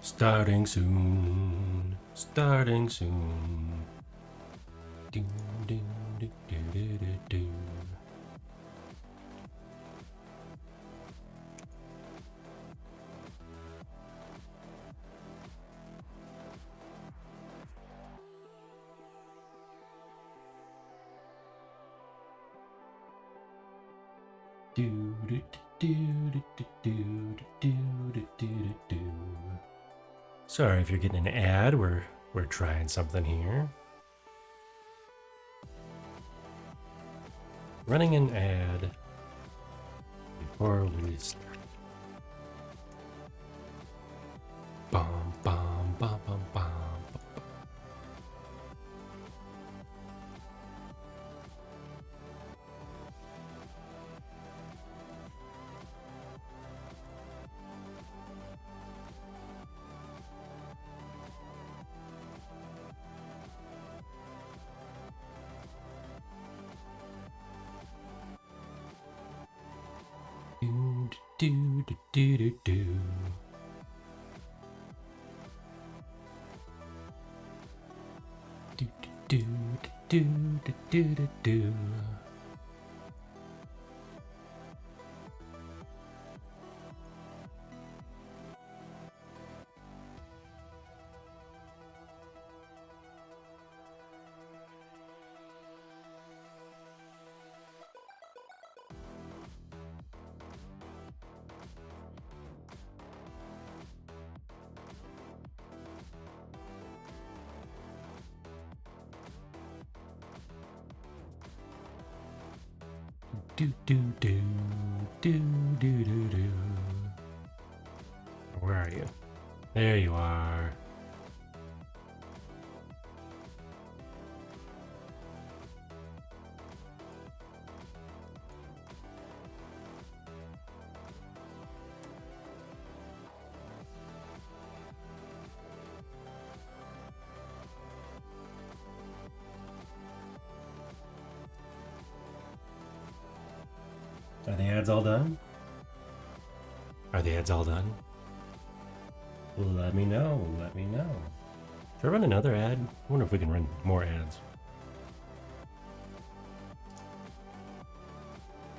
Starting soon. Starting soon. Do, do, do, do, do, do, do. Do, do, do, do, do, do, do, do, do, do. Sorry if you're getting an ad. We're trying something here. Running an ad before we start. Bum bum bum bum bum. Do do do do do. Do do do do do do do. Do do do do do do do. Where are you? There you are. Are the ads all done? Are the ads all done? Let me know. Let me know. Should I run another ad? I wonder if we can run more ads.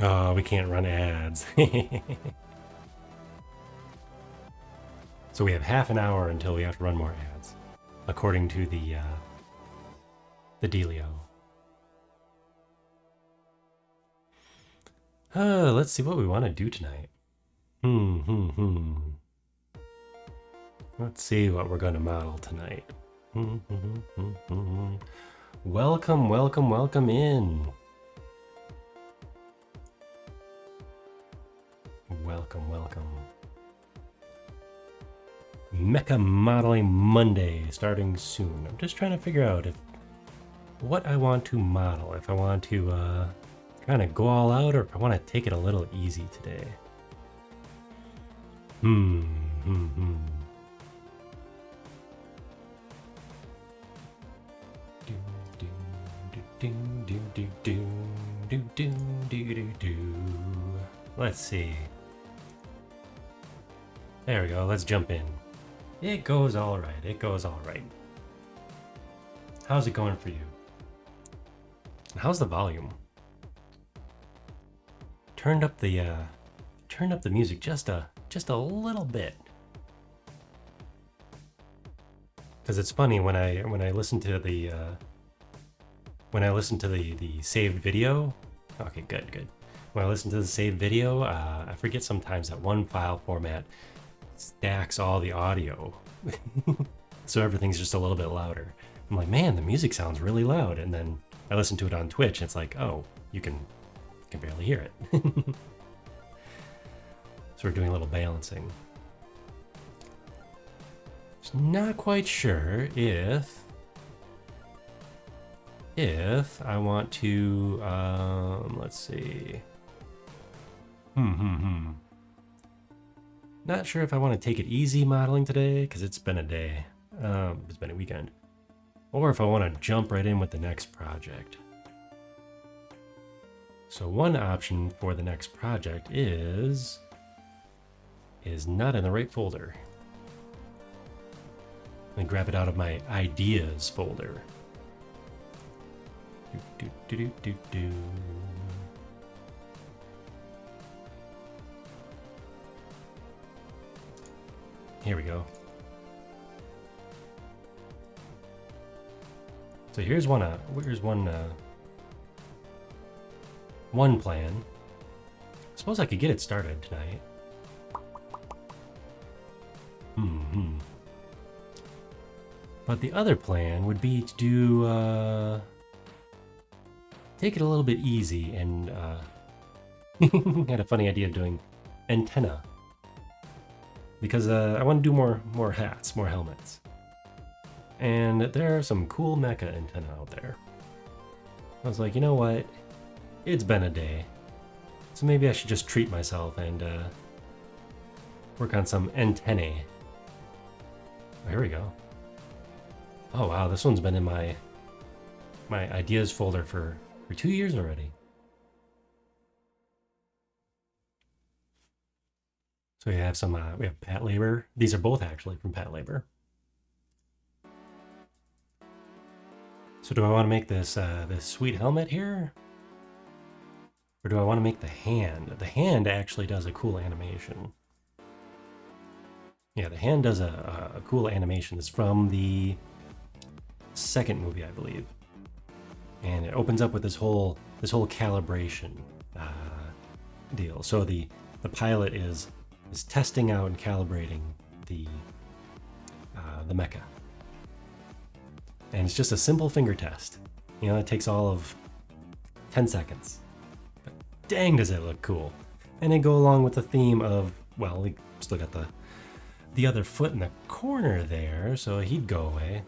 Oh, we can't run ads. So we have half an hour until we have to run more ads, according to the dealio. Let's see what we want to do tonight. Let's see what we're going to model tonight. Welcome, welcome, welcome in. Welcome, welcome. Mecha Modeling Monday starting soon. I'm just trying to figure out what I want to model. If I want to kind of go all out, or if I want to take it a little easy today. Let's see. There we go. Let's jump in. It goes all right. It goes all right. How's it going for you? How's the volume? Turned up the music just a little bit. Because it's funny when I listen to the saved video. Okay, good. When I listen to the saved video, I forget sometimes that one file format stacks all the audio, so everything's just a little bit louder. I'm like, man, the music sounds really loud, and then I listen to it on Twitch. And it's like, oh, you can barely hear it. So we're doing a little balancing. Just not quite sure if I want to let's see. Not sure if I want to take it easy modeling today, because it's been a day. It's been a weekend. Or if I want to jump right in with the next project. So one option for the next project is not in the right folder. Let me grab it out of my ideas folder. Do. Here we go. So here's one plan. I suppose I could get it started tonight. But the other plan would be to do take it a little bit easy and had a funny idea of doing antenna. Because I want to do more hats, more helmets. And there are some cool mecha antenna out there. I was like, you know what? It's been a day. So maybe I should just treat myself and work on some antennae. Oh, here we go. Oh wow, this one's been in my ideas folder for 2 years already. So we have some we have Patlabor. These are both actually from Patlabor. So do I want to make this this sweet helmet here? Or do I want to make the hand? The hand actually does a cool animation. Yeah, the hand does a cool animation. It's from the second movie, I believe. And it opens up with this whole calibration deal. So the pilot is testing out and calibrating the mecha. And it's just a simple finger test. You know, it takes all of 10 seconds. But dang, does it look cool. And they go along with the theme of, well, we still got the other foot in the corner there, so he'd go away.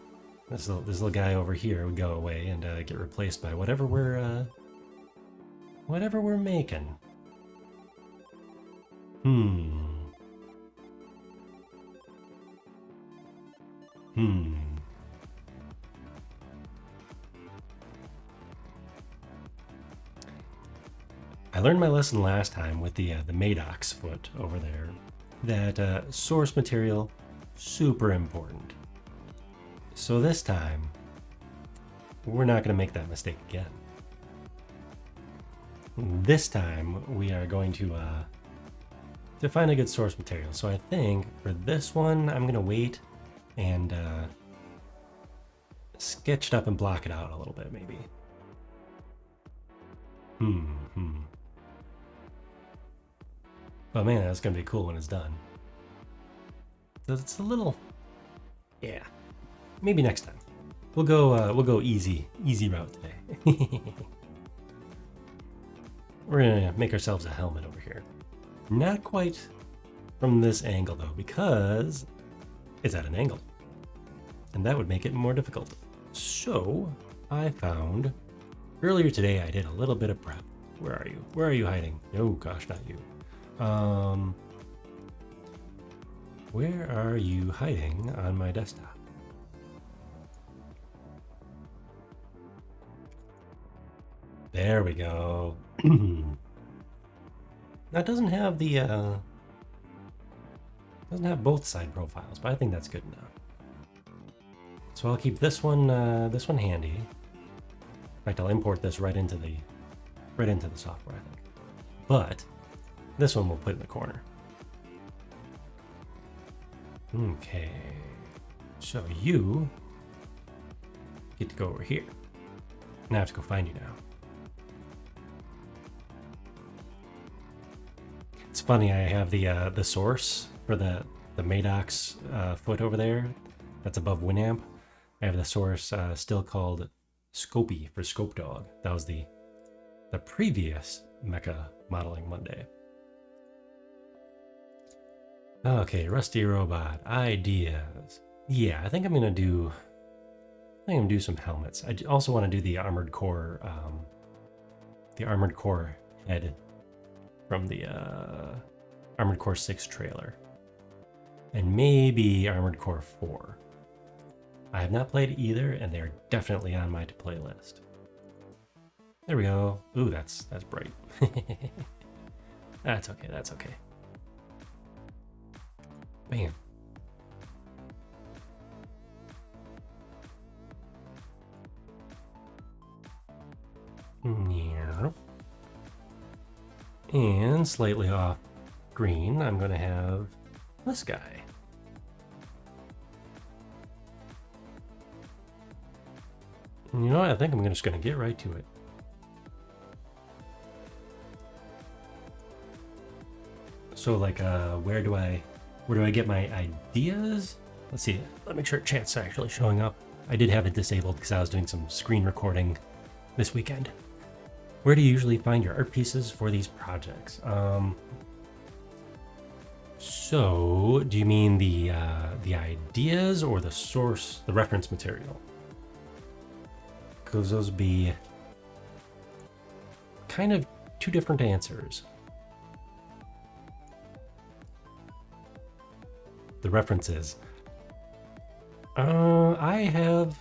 This little guy over here would go away and get replaced by whatever we're making. I learned my lesson last time with the Madoc's foot over there, that source material, super important. So this time, we're not going to make that mistake again. This time, we are going to find a good source material. So I think for this one, I'm going to wait and sketch it up and block it out a little bit, maybe. Oh man, that's going to be cool when it's done. It's a little... Yeah. Maybe next time. We'll go easy route today. We're gonna make ourselves a helmet over here. Not quite from this angle though, because it's at an angle. And that would make it more difficult. So I found earlier today I did a little bit of prep. Where are you? Where are you hiding? Oh gosh, not you. Where are you hiding on my desktop? There we go. That doesn't have the doesn't have both side profiles, but I think that's good enough. So I'll keep this one handy. In fact, I'll import this right into the software, I think. But this one we'll put in the corner. Okay. So you get to go over here. Now I have to go find you now. It's funny, I have the source for the Madoc's foot over there that's above Winamp. I have the source still called Scopy for Scope Dog. That was the previous Mecha Modeling Monday. Okay, Rusty Robot ideas. Yeah, I think I'm gonna do some helmets. I also want to do the Armored Core head from the Armored Core 6 trailer. and maybe Armored Core 4. I have not played either, and they're definitely on my to-play list. There we go. Ooh, that's bright. That's okay, that's okay. Bam. Yeah. And slightly off green, I'm going to have this guy. And you know what? I think I'm just going to get right to it. So like, where do I get my ideas? Let's see. Let me make sure chat's actually showing up. I did have it disabled because I was doing some screen recording this weekend. Where do you usually find your art pieces for these projects? So do you mean the ideas or the source, the reference material? Because those would be kind of two different answers. The references. I have,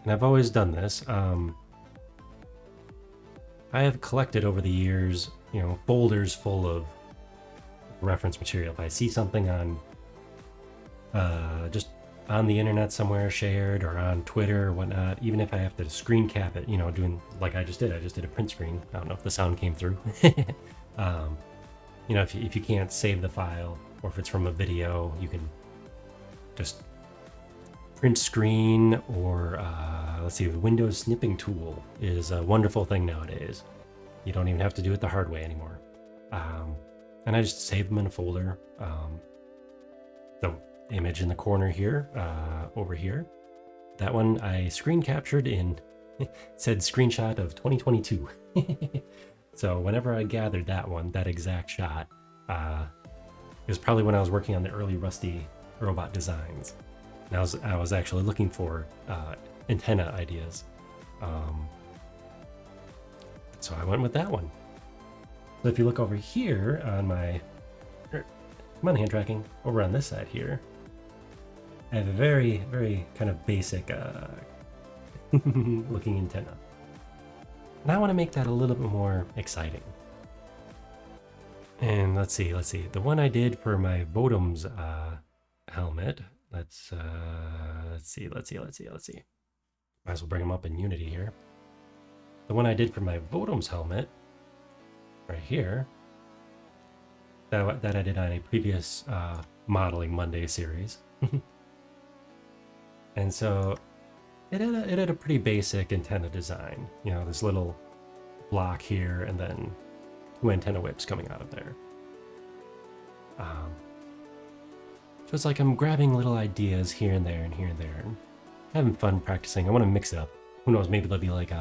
and I've always done this. I have collected over the years, you know, folders full of reference material. If I see something on, just on the internet somewhere shared or on Twitter or whatnot, even if I have to screen cap it, you know, doing like I just did a print screen. I don't know if the sound came through. You know, if you can't save the file, or if it's from a video, you can just print screen, or let's see, the Windows snipping tool is a wonderful thing nowadays. You don't even have to do it the hard way anymore. And I just save them in a folder. The image in the corner here, over here, that one I screen captured in, it said screenshot of 2022. So whenever I gathered that one, that exact shot, it was probably when I was working on the early Rusty robot designs. And I was actually looking for antenna ideas. So I went with that one. So if you look over here on my, come on, hand tracking, over on this side here, I have a very, very kind of basic looking antenna. And I want to make that a little bit more exciting. And let's see. The one I did for my Votum's helmet. Let's see. Might as well bring them up in Unity here. The one I did for my Votum's helmet, right here, that I did on a previous Modeling Monday series. And so it had a pretty basic antenna design. You know, this little block here, and then two antenna whips coming out of there. So it's like I'm grabbing little ideas here and there and here and there, and having fun practicing. I want to mix it up. Who knows? Maybe there'll be like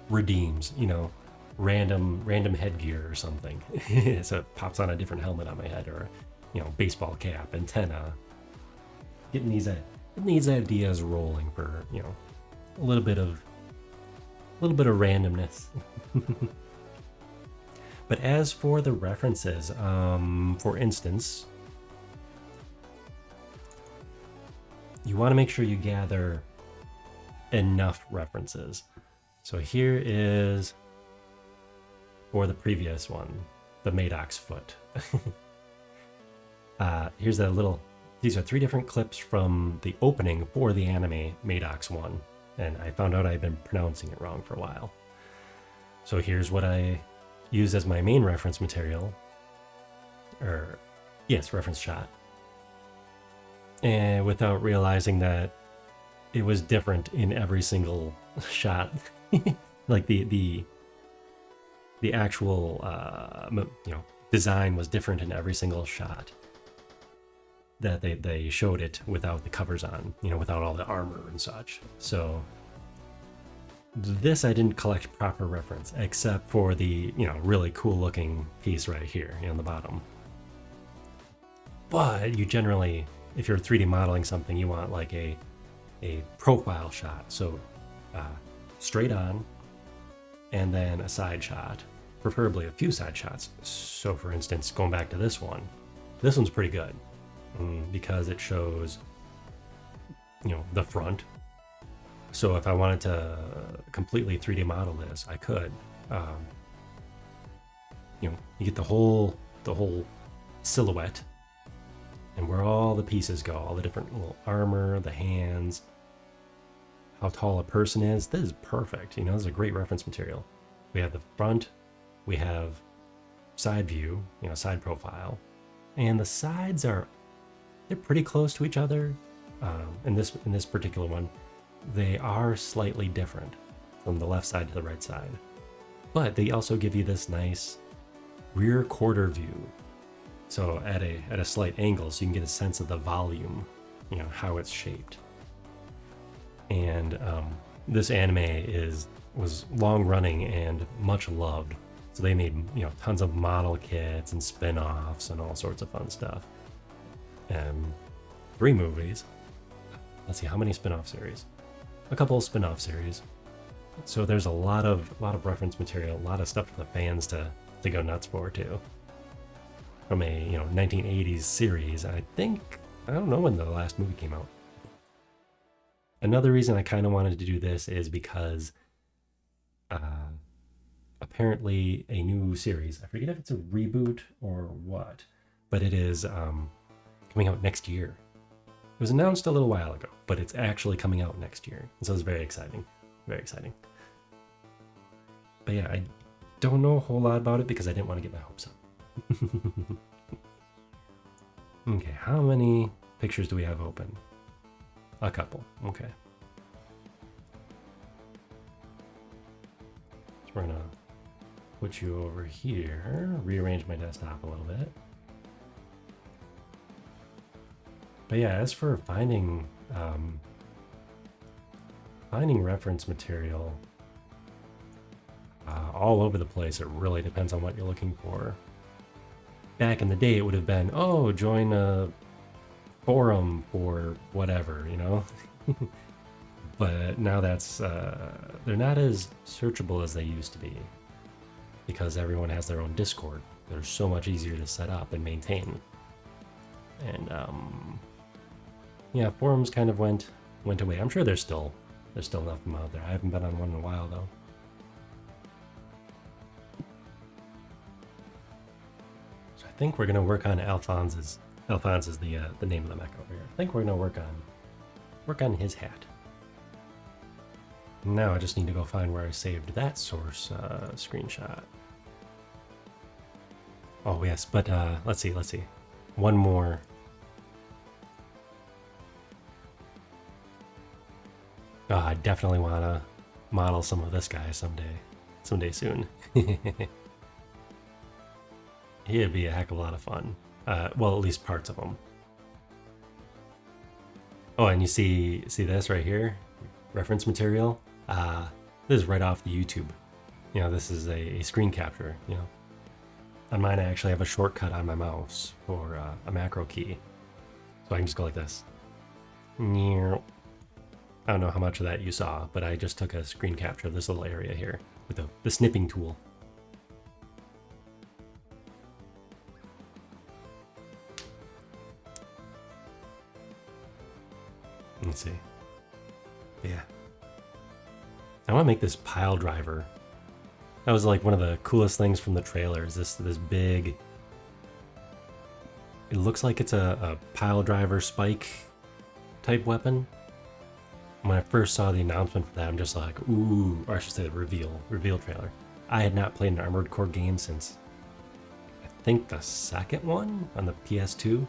redeems, you know, random headgear or something. So it pops on a different helmet on my head, or, you know, baseball cap, antenna. Getting these ideas rolling for, you know, a little bit of randomness. But as for the references, for instance, you want to make sure you gather enough references. So here is, for the previous one, the Madoc's foot. Here's that little, these are 3 different clips from the opening for the anime Madoc's one. And I found out I've been pronouncing it wrong for a while. So here's what I use as my main reference material. Reference shot. And without realizing that it was different in every single shot. Like the actual you know, design was different in every single shot. That they showed it without the covers on, you know, without all the armor and such. So this I didn't collect proper reference, except for the, you know, really cool looking piece right here, you know, on the bottom. But you generally, if you're 3D modeling something, you want like a profile shot. So straight on, and then a side shot, preferably a few side shots. So for instance, going back to this one, This one's pretty good because it shows, the front. So if I wanted to completely 3D model this, I could. You get the whole silhouette, and where all the pieces go, all the different little armor, the hands, how tall a person is. This is perfect. This is a great reference material. We have the front, we have side view, side profile, and the sides they're pretty close to each other. In this particular one, they are slightly different from the left side to the right side, but they also give you this nice rear quarter view. So at a slight angle, so you can get a sense of the volume, how it's shaped. And this anime was long running and much loved. So they made tons of model kits and spin-offs and all sorts of fun stuff. 3 movies. Let's see, how many spin-off series? A couple of spin-off series. So there's a lot of reference material, a lot of stuff for the fans to go nuts for too. From a 1980s series. I don't know when the last movie came out. Another reason I kind of wanted to do this is because apparently a new series, I forget if it's a reboot or what, but it is coming out next year. It was announced a little while ago, but it's actually coming out next year. And so it's very exciting. Very exciting. But yeah, I don't know a whole lot about it because I didn't want to get my hopes up. Okay, how many pictures do we have open? A couple. Okay. So we're gonna put you over here, rearrange my desktop a little bit. But yeah, as for finding reference material all over the place, it really depends on what you're looking for. Back in the day, it would have been, join a forum for whatever, But now that's they're not as searchable as they used to be because everyone has their own Discord. They're so much easier to set up and maintain. And forums kind of went away. I'm sure there's still enough of them out there. I haven't been on one in a while though. So I think we're gonna work on Alphonse is the name of the Mecha over here. I think we're gonna work on his hat. Now I just need to go find where I saved that source screenshot. Oh yes, but let's see. One more. Oh, I definitely want to model some of this guy someday soon. He'd be a heck of a lot of fun. Well, at least parts of him. Oh, and you see this right here? Reference material? This is right off the YouTube. This is a screen capture, On mine, I actually have a shortcut on my mouse for a macro key. So I can just go like this. I don't know how much of that you saw, but I just took a screen capture of this little area here with the snipping tool. Let's see. Yeah. I want to make this pile driver. That was like one of the coolest things from the trailers. This big. It looks like it's a pile driver spike type weapon. When I first saw the announcement for that, I'm just like, ooh, or I should say the reveal trailer. I had not played an Armored Core game since, I think, the second one on the PS2.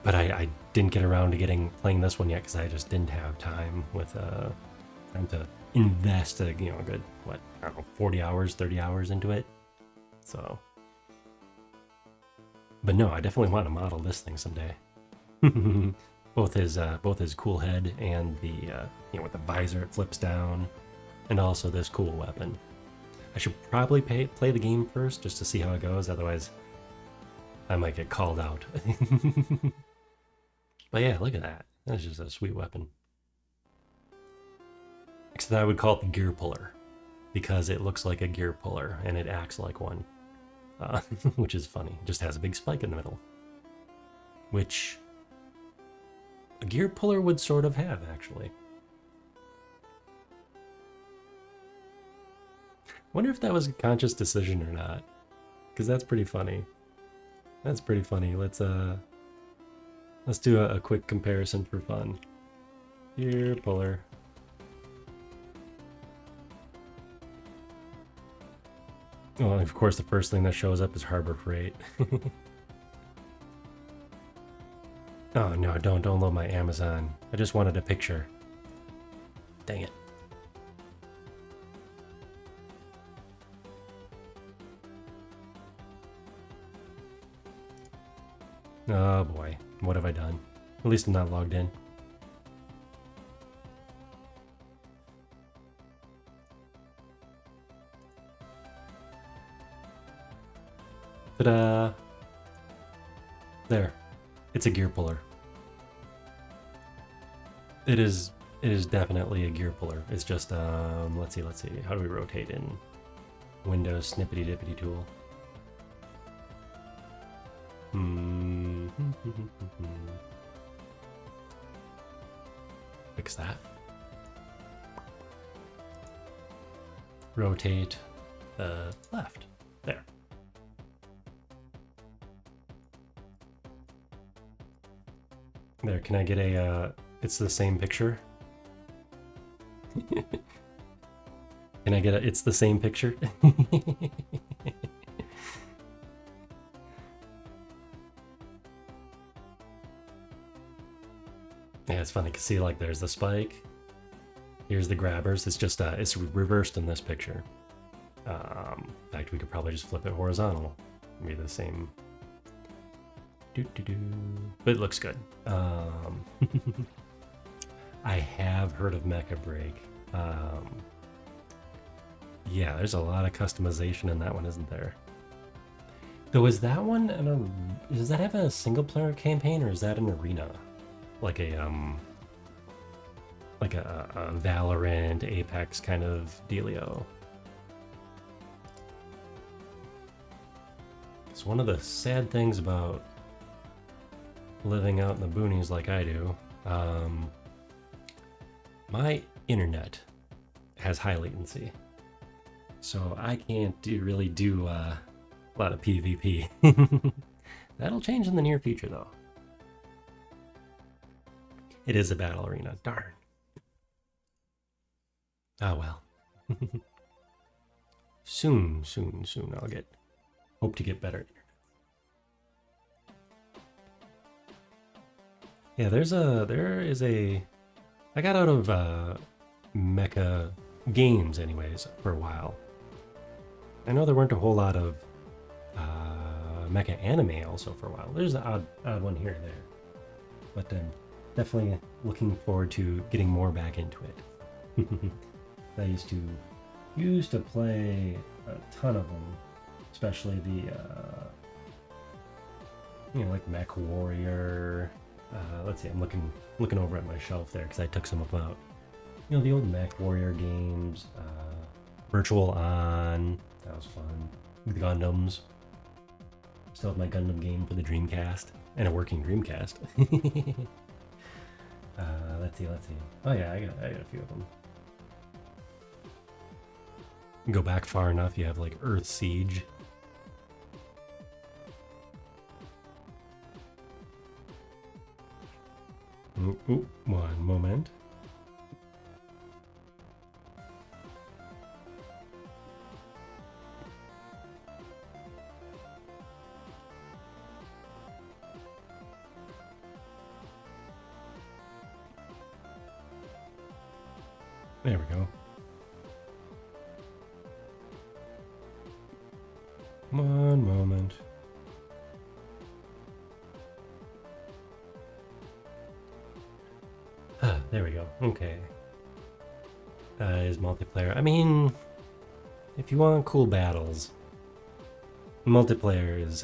But I didn't get around to playing this one yet because I just didn't have time to invest a good, 40 hours, 30 hours into it. So, but no, I definitely want to model this thing someday. both his cool head and the with the visor it flips down, and also this cool weapon. I should probably play the game first just to see how it goes. Otherwise, I might get called out. But yeah, look at that. That's just a sweet weapon. Except I would call it the gear puller because it looks like a gear puller and it acts like one. which is funny. Just has a big spike in the middle, which a gear puller would sort of have, actually. Wonder if that was a conscious decision or not, because that's pretty funny. That's pretty funny. Let's do a quick comparison for fun. Gear puller. Well, of course, the first thing that shows up is Harbor Freight. Oh no, don't load my Amazon. I just wanted a picture. Dang it. Oh boy, what have I done? At least I'm not logged in. Ta-da! There. It's a gear puller. It is definitely a gear puller. It's just let's see. How do we rotate in Windows snippety dippity tool? Fix that. Rotate left. There. There, can I get a, it's the same picture? Can I get a, it's the same picture? Yeah, it's funny, because see, like, there's the spike. Here's the grabbers. It's just, it's reversed in this picture. In fact, we could probably just flip it horizontal. Be the same. But it looks good. I have heard of Mecha Break. Yeah, there's a lot of customization in that one, isn't there? Though, is that one does that have a single player campaign, or is that an arena? Like a Valorant, Apex kind of dealio. It's one of the sad things about living out in the boonies like I do. My internet has high latency, so I can't really do a lot of PvP. That'll change in the near future, though. It is a battle arena. Darn. Ah, well. Soon. I'll hope to get better. Yeah, there is a. I got out of mecha games, anyways, for a while. I know there weren't a whole lot of mecha anime also for a while. There's an odd one here and there, but definitely looking forward to getting more back into it. I used to play a ton of them, especially the like Mech Warrior. Let's see, I'm looking over at my shelf there because I took some about the old Mech Warrior games. Virtual On, that was fun. The Gundams. Still have my Gundam game for the Dreamcast and a working Dreamcast. Let's see. Oh yeah, I got a few of them. Go back far enough, you have like Earth Siege. Ooh, one moment. There we go. One moment. There we go. Okay. Is multiplayer. I mean, if you want cool battles, multiplayer is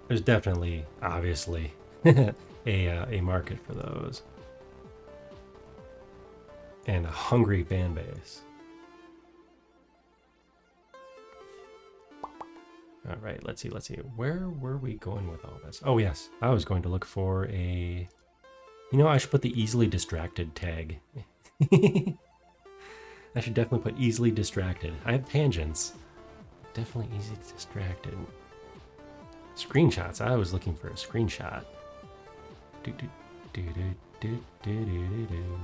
there's definitely, obviously, a market for those. And a hungry fan base. All right, let's see. Where were we going with all this? Oh, yes. I was going to look for a... You know, I should put the easily distracted tag. I should definitely put easily distracted. I have tangents. Definitely easy distracted. Screenshots. I was looking for a screenshot. Do, do, do, do, do, do, do, do.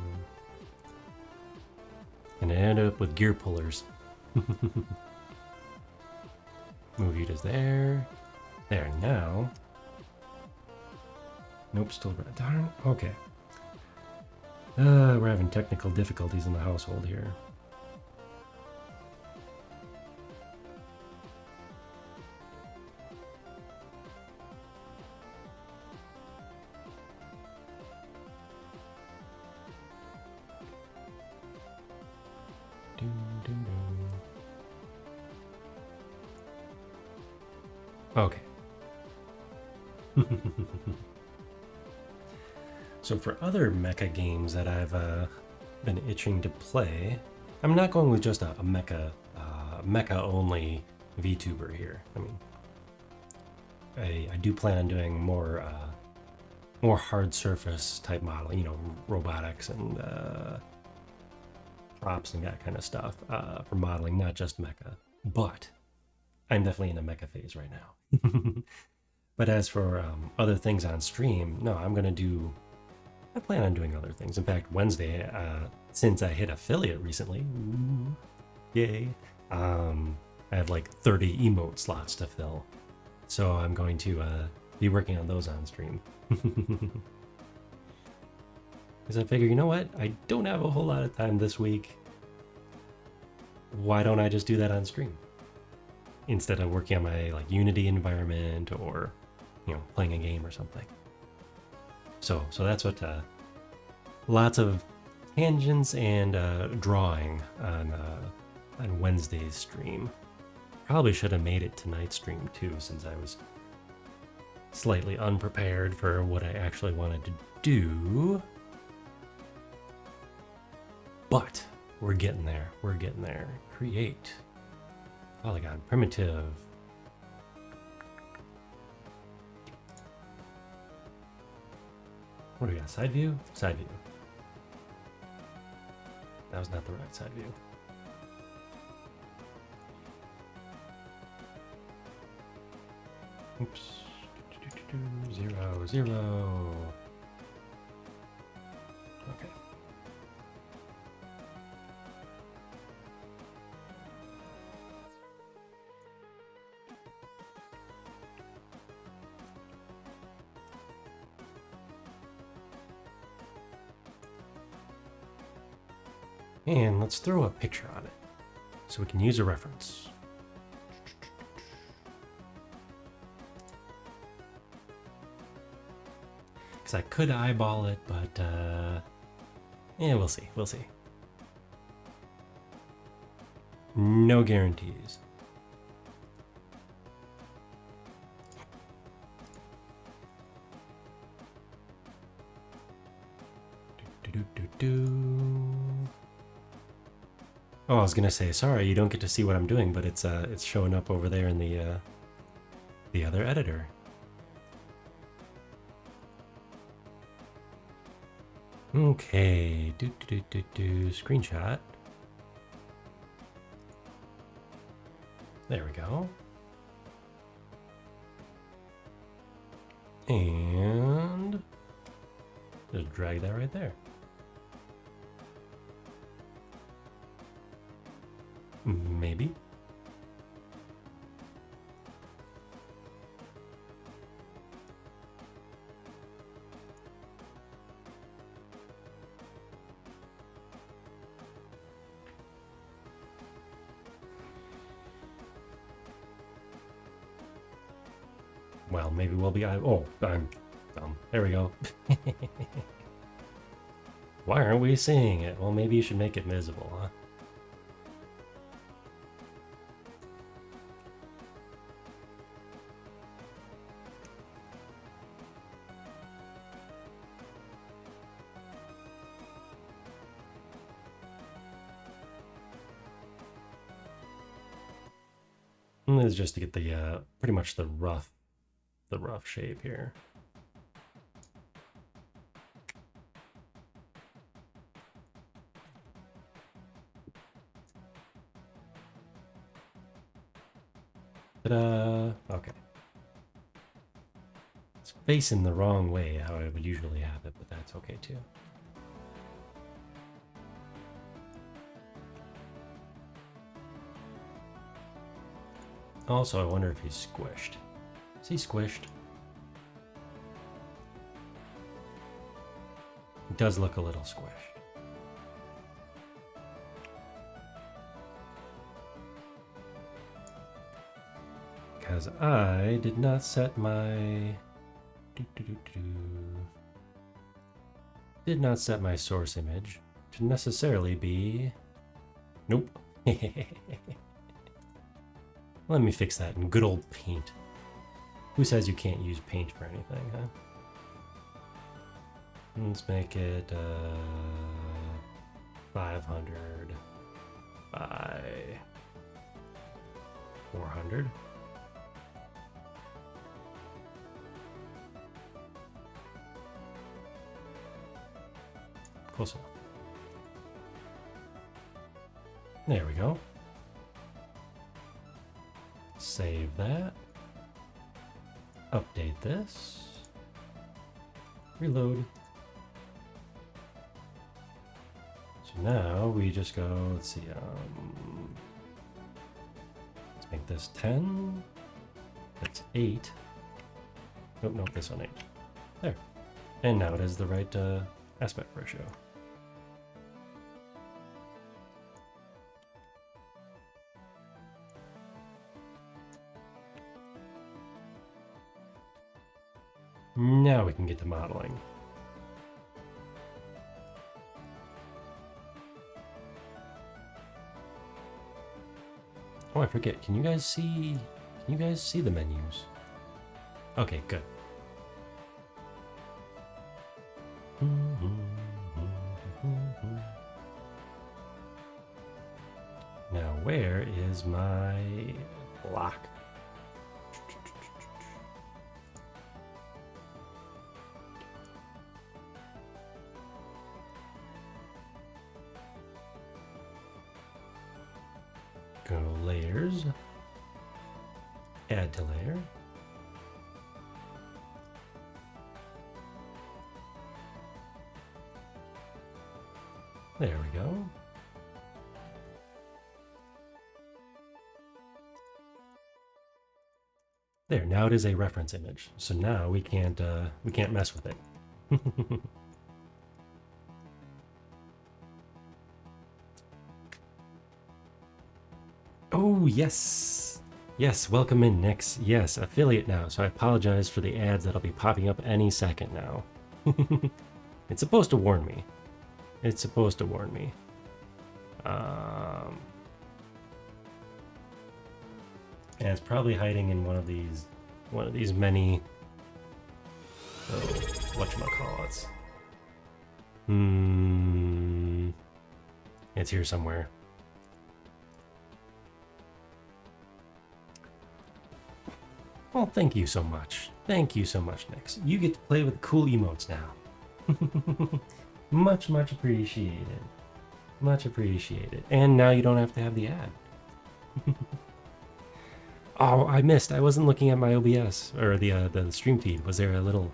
And I ended up with gear pullers. Move you to there. There, now. Nope, still red. Darn. Okay. We're having technical difficulties in the household here. Okay. So for other mecha games that I've been itching to play, I'm not going with just a mecha only VTuber here. I mean, I do plan on doing more hard surface type modeling, you know, robotics and props and that kind of stuff for modeling, not just mecha. But I'm definitely in a mecha phase right now. But as for other things on stream, no, I plan on doing other things. In fact, Wednesday, since I hit affiliate recently, ooh, yay, I have like 30 emote slots to fill. So I'm going to be working on those on stream. Because I figure, you know what? I don't have a whole lot of time this week. Why don't I just do that on stream? Instead of working on my like Unity environment or, you know, playing a game or something. So that's what lots of tangents and drawing on Wednesday's stream. Probably should have made it tonight's stream too, since I was slightly unprepared for what I actually wanted to do. But we're getting there. We're getting there. Create. Polygon. Primitive. What do we got? Side view? Side view. That was not the right side view. Oops. 0, 0. Okay. And let's throw a picture on it so we can use a reference. Because I could eyeball it, but yeah, we'll see. We'll see. No guarantees. Oh, I was gonna say, sorry, you don't get to see what I'm doing, but it's showing up over there in the other editor. Okay, screenshot. There we go. And just drag that right there. Maybe. Well, maybe we'll be... Oh, I'm dumb. There we go. Why aren't we seeing it? Well, maybe you should make it visible, huh? And this is just to get the pretty much the rough shape here. Ta-da! Okay. It's facing the wrong way, how I would usually have it, but that's okay too. Also, I wonder if he's squished. Is he squished? He does look a little squished. Because I did not set my... Did not set my source image to necessarily be... Nope. Let me fix that in good old Paint. Who says you can't use Paint for anything, huh? Let's make it 500 by 400. Close enough. There we go. Save that. Update this. Reload. So now we just go, let's see, let's make this 10. That's 8. Nope, this one 8. There. And now it is the right aspect ratio. Now we can get to modeling. Oh, I forget. Can you guys see the menus? Okay, good. Now, where is my block? Go to layers, add to layer. There we go. There, now it is a reference image. So now we can't mess with it. Oh, yes. Yes, welcome in, Nix. Yes, affiliate now, so I apologize for the ads that'll be popping up any second now. It's supposed to warn me. It's supposed to warn me. And it's probably hiding in one of these many... Oh, whatchamacallits. It's here somewhere. Well, thank you so much. Thank you so much, Nix. You get to play with cool emotes now. Much appreciated. Much appreciated. And now you don't have to have the ad. Oh, I missed. I wasn't looking at my OBS or the stream feed. Was there a little...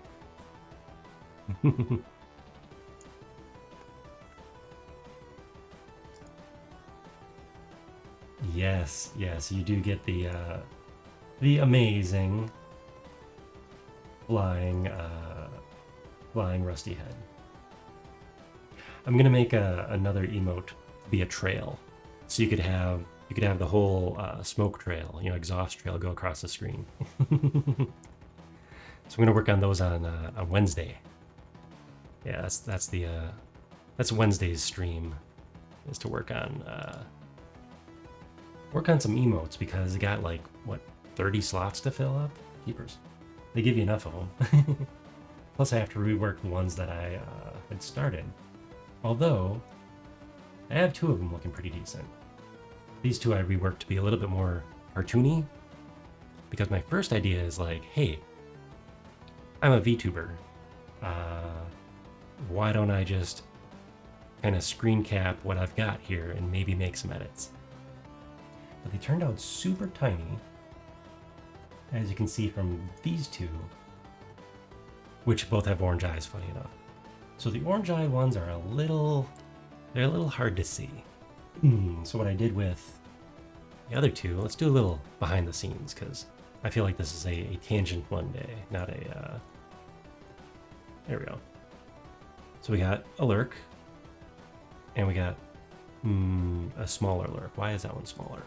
Yes, you do get the amazing flying rusty head. I'm gonna make another emote be a trail, so you could have the whole smoke trail, exhaust trail go across the screen. So I'm gonna work on those on Wednesday. Yeah, that's Wednesday's stream, is to work on some emotes, because it got like what, 30 slots to fill up. Keepers, they give you enough of them. Plus I have to rework the ones that I had started. Although I have 2 of them looking pretty decent. These 2 I reworked to be a little bit more cartoony, because my first idea is like, hey, I'm a VTuber. Why don't I just kind of screen cap what I've got here and maybe make some edits? But they turned out super tiny, as you can see from these two, which both have orange eyes, funny enough. So the orange eye ones are they're a little hard to see. So what I did with the other two, let's do a little behind the scenes, because I feel like this is a tangent one day, not a, there we go. So we got a lurk, and we got a smaller lurk. Why is that one smaller?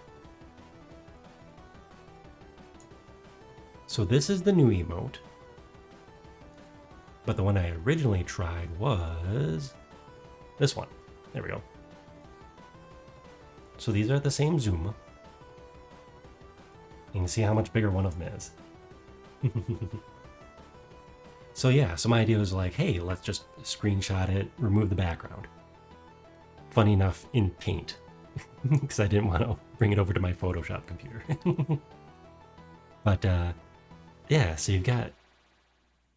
So this is the new emote, but the one I originally tried was this one. There we go. So these are the same zoom. You can see how much bigger one of them is. So yeah, so my idea was like, hey, let's just screenshot it, remove the background. Funny enough, in Paint, because I didn't want to bring it over to my Photoshop computer. But yeah, so you've got,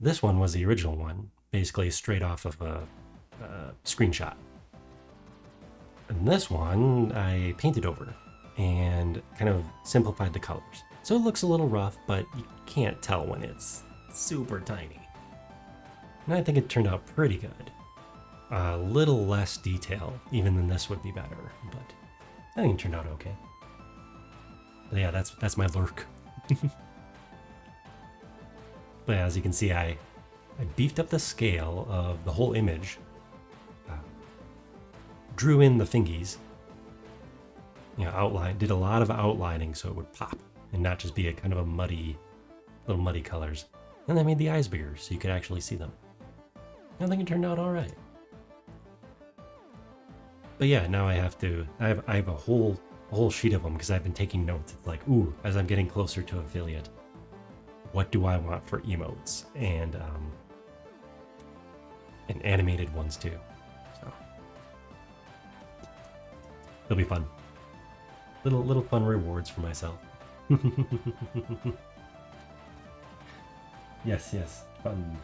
this one was the original one, basically straight off of a screenshot. And this one I painted over and kind of simplified the colors. So it looks a little rough, but you can't tell when it's super tiny. And I think it turned out pretty good. A little less detail even than this would be better, but I think it turned out okay. But yeah, that's my lurk. But as you can see, I beefed up the scale of the whole image, drew in the fingies, you know, did a lot of outlining so it would pop and not just be a kind of a little muddy colors. And I made the eyes bigger so you could actually see them. I think it turned out all right. But yeah, now I have a whole sheet of them because I've been taking notes. It's like, ooh, as I'm getting closer to affiliate, what do I want for emotes and animated ones too. So it'll be fun. Little fun rewards for myself. Yes, fun.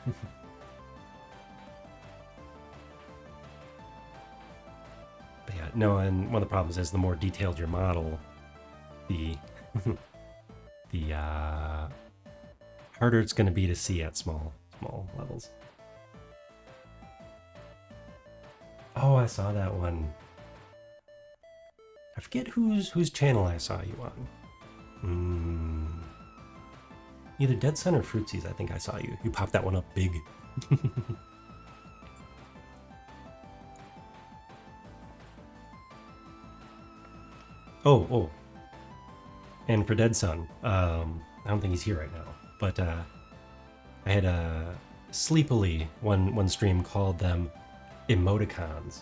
But yeah, no, and one of the problems is the more detailed your model, the harder it's going to be to see at small levels. Oh, I saw that one. I forget whose channel I saw you on. Either Dead Sun or Fruitsies, I think I saw you. You popped that one up big. Oh. And for Dead Sun, I don't think he's here right now, but I had sleepily one stream called them emoticons.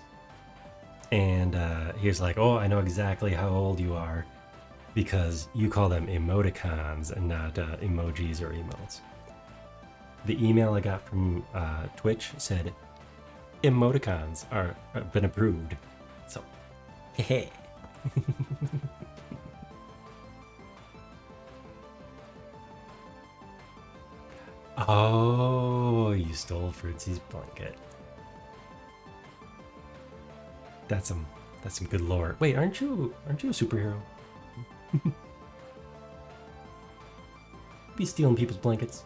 And he was like, oh, I know exactly how old you are because you call them emoticons and not emojis or emotes. The email I got from Twitch said, emoticons have been approved. So, hey. Oh, you stole Fruitsie's blanket. That's some good lore. Wait, aren't you a superhero? Be stealing people's blankets.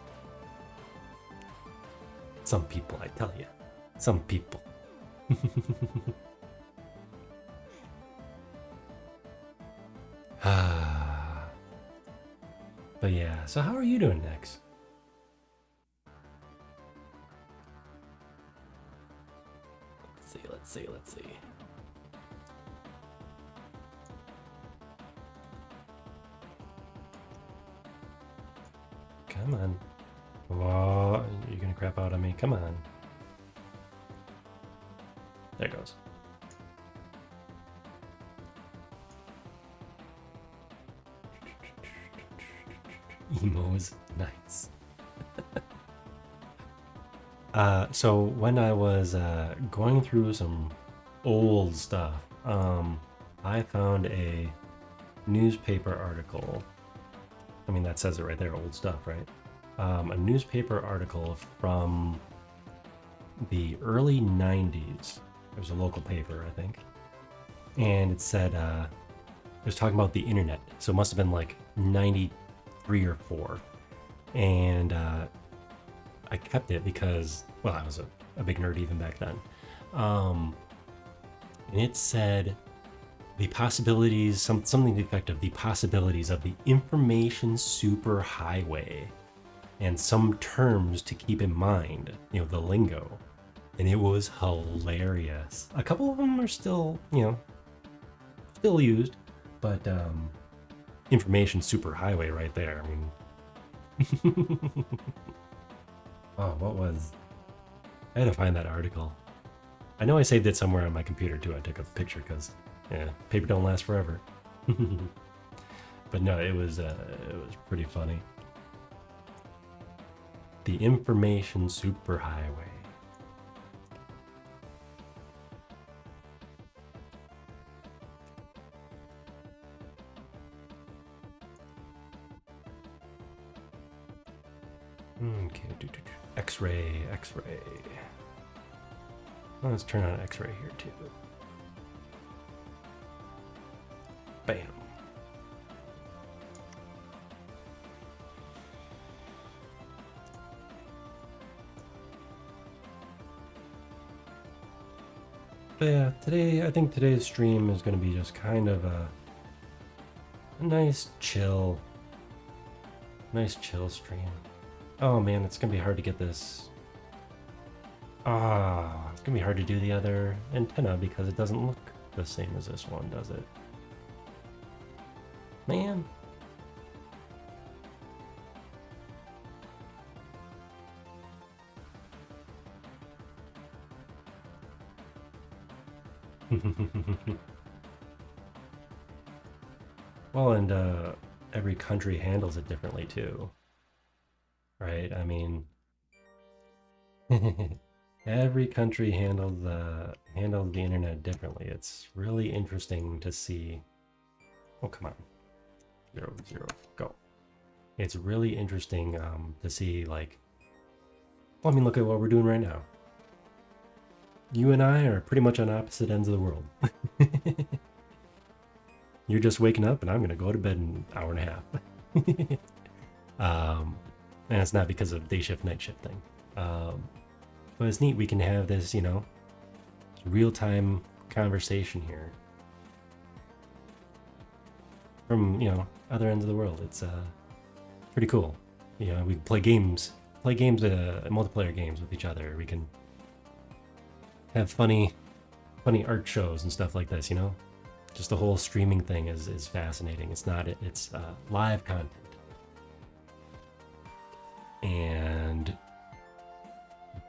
Some people, I tell you. Some people. But yeah, so how are you doing next? Let's see. Come on. Oh, you're gonna crap out on me. Come on. There it goes. Emos. Nice. So when I was going through some old stuff, I found a newspaper article I mean, that says it right there, old stuff, right? A newspaper article from the early 90s. It was a local paper, I think. And it said, it was talking about the internet. So it must have been like 93 or 4. And I kept it because, well, I was a big nerd even back then. And it said the possibilities, something to the effect of the possibilities of the information superhighway and some terms to keep in mind, you know, the lingo. And it was hilarious. A couple of them are still, you know, still used, but information superhighway right there. I mean, oh, what was? I had to find that article. I know I saved it somewhere on my computer too. I took a picture because, yeah, paper don't last forever. But no, it was pretty funny. The information superhighway. Okay, X-ray, X-ray. Let's turn on X-ray here too. Bam. But yeah, I think today's stream is going to be just kind of a nice chill stream. Oh man, it's going to be hard to get this. It's going to be hard to do the other antenna because it doesn't look the same as this one, does it? Man. Well, and every country handles it differently too, right? I mean, every country handles the internet differently. It's really interesting to see. Oh, come on, 0, 0, go. It's really interesting to see, like. Well, I mean, look at what we're doing right now. You and I are pretty much on opposite ends of the world. You're just waking up, and I'm going to go to bed in an hour and a half. And it's not because of day shift, night shift thing. But it's neat. We can have this, you know, real-time conversation here from, you know, other ends of the world. It's pretty cool. You know, we play games, multiplayer games with each other. We can have funny art shows and stuff like this, you know? Just the whole streaming thing is fascinating. It's live content. And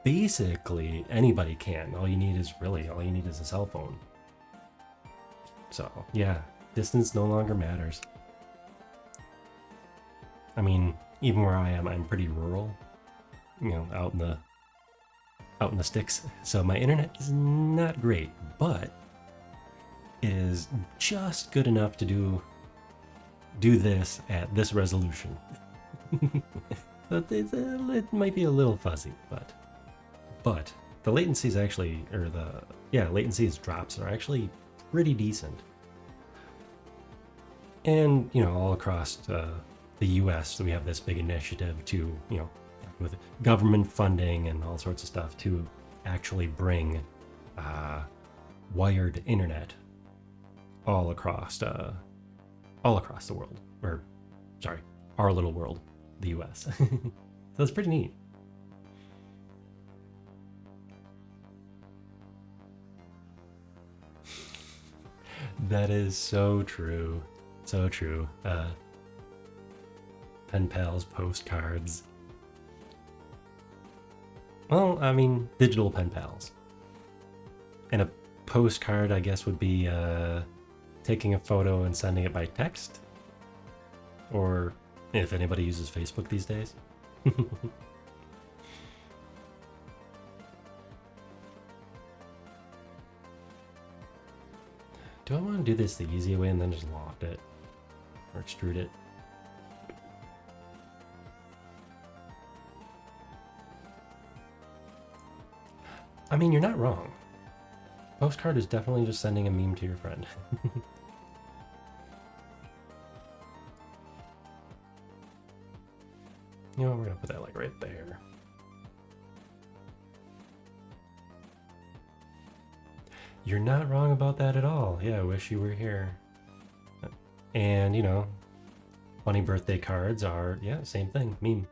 basically anybody can. All you need is a cell phone. So, yeah, distance no longer matters. I mean, even where I am, I'm pretty rural. You know, out in the sticks. So my internet is not great, but it is just good enough to do this at this resolution. But it might be a little fuzzy, but the latencies actually, latencies drops are actually pretty decent. And, you know, all across the US, we have this big initiative to, you know, with government funding and all sorts of stuff to actually bring wired internet all across the world, or sorry, our little world, the US. So it's pretty neat. That is so true. So true. Pen pals, postcards. Well, I mean, digital pen pals. And a postcard, I guess, would be taking a photo and sending it by text. Or if anybody uses Facebook these days. Do I want to do this the easy way and then just loft it? Or extrude it? I mean, you're not wrong. Postcard is definitely just sending a meme to your friend. You know, we're gonna put that like right there. You're not wrong about that at all. Yeah, I wish you were here. And, you know, funny birthday cards are, yeah, same thing, meme.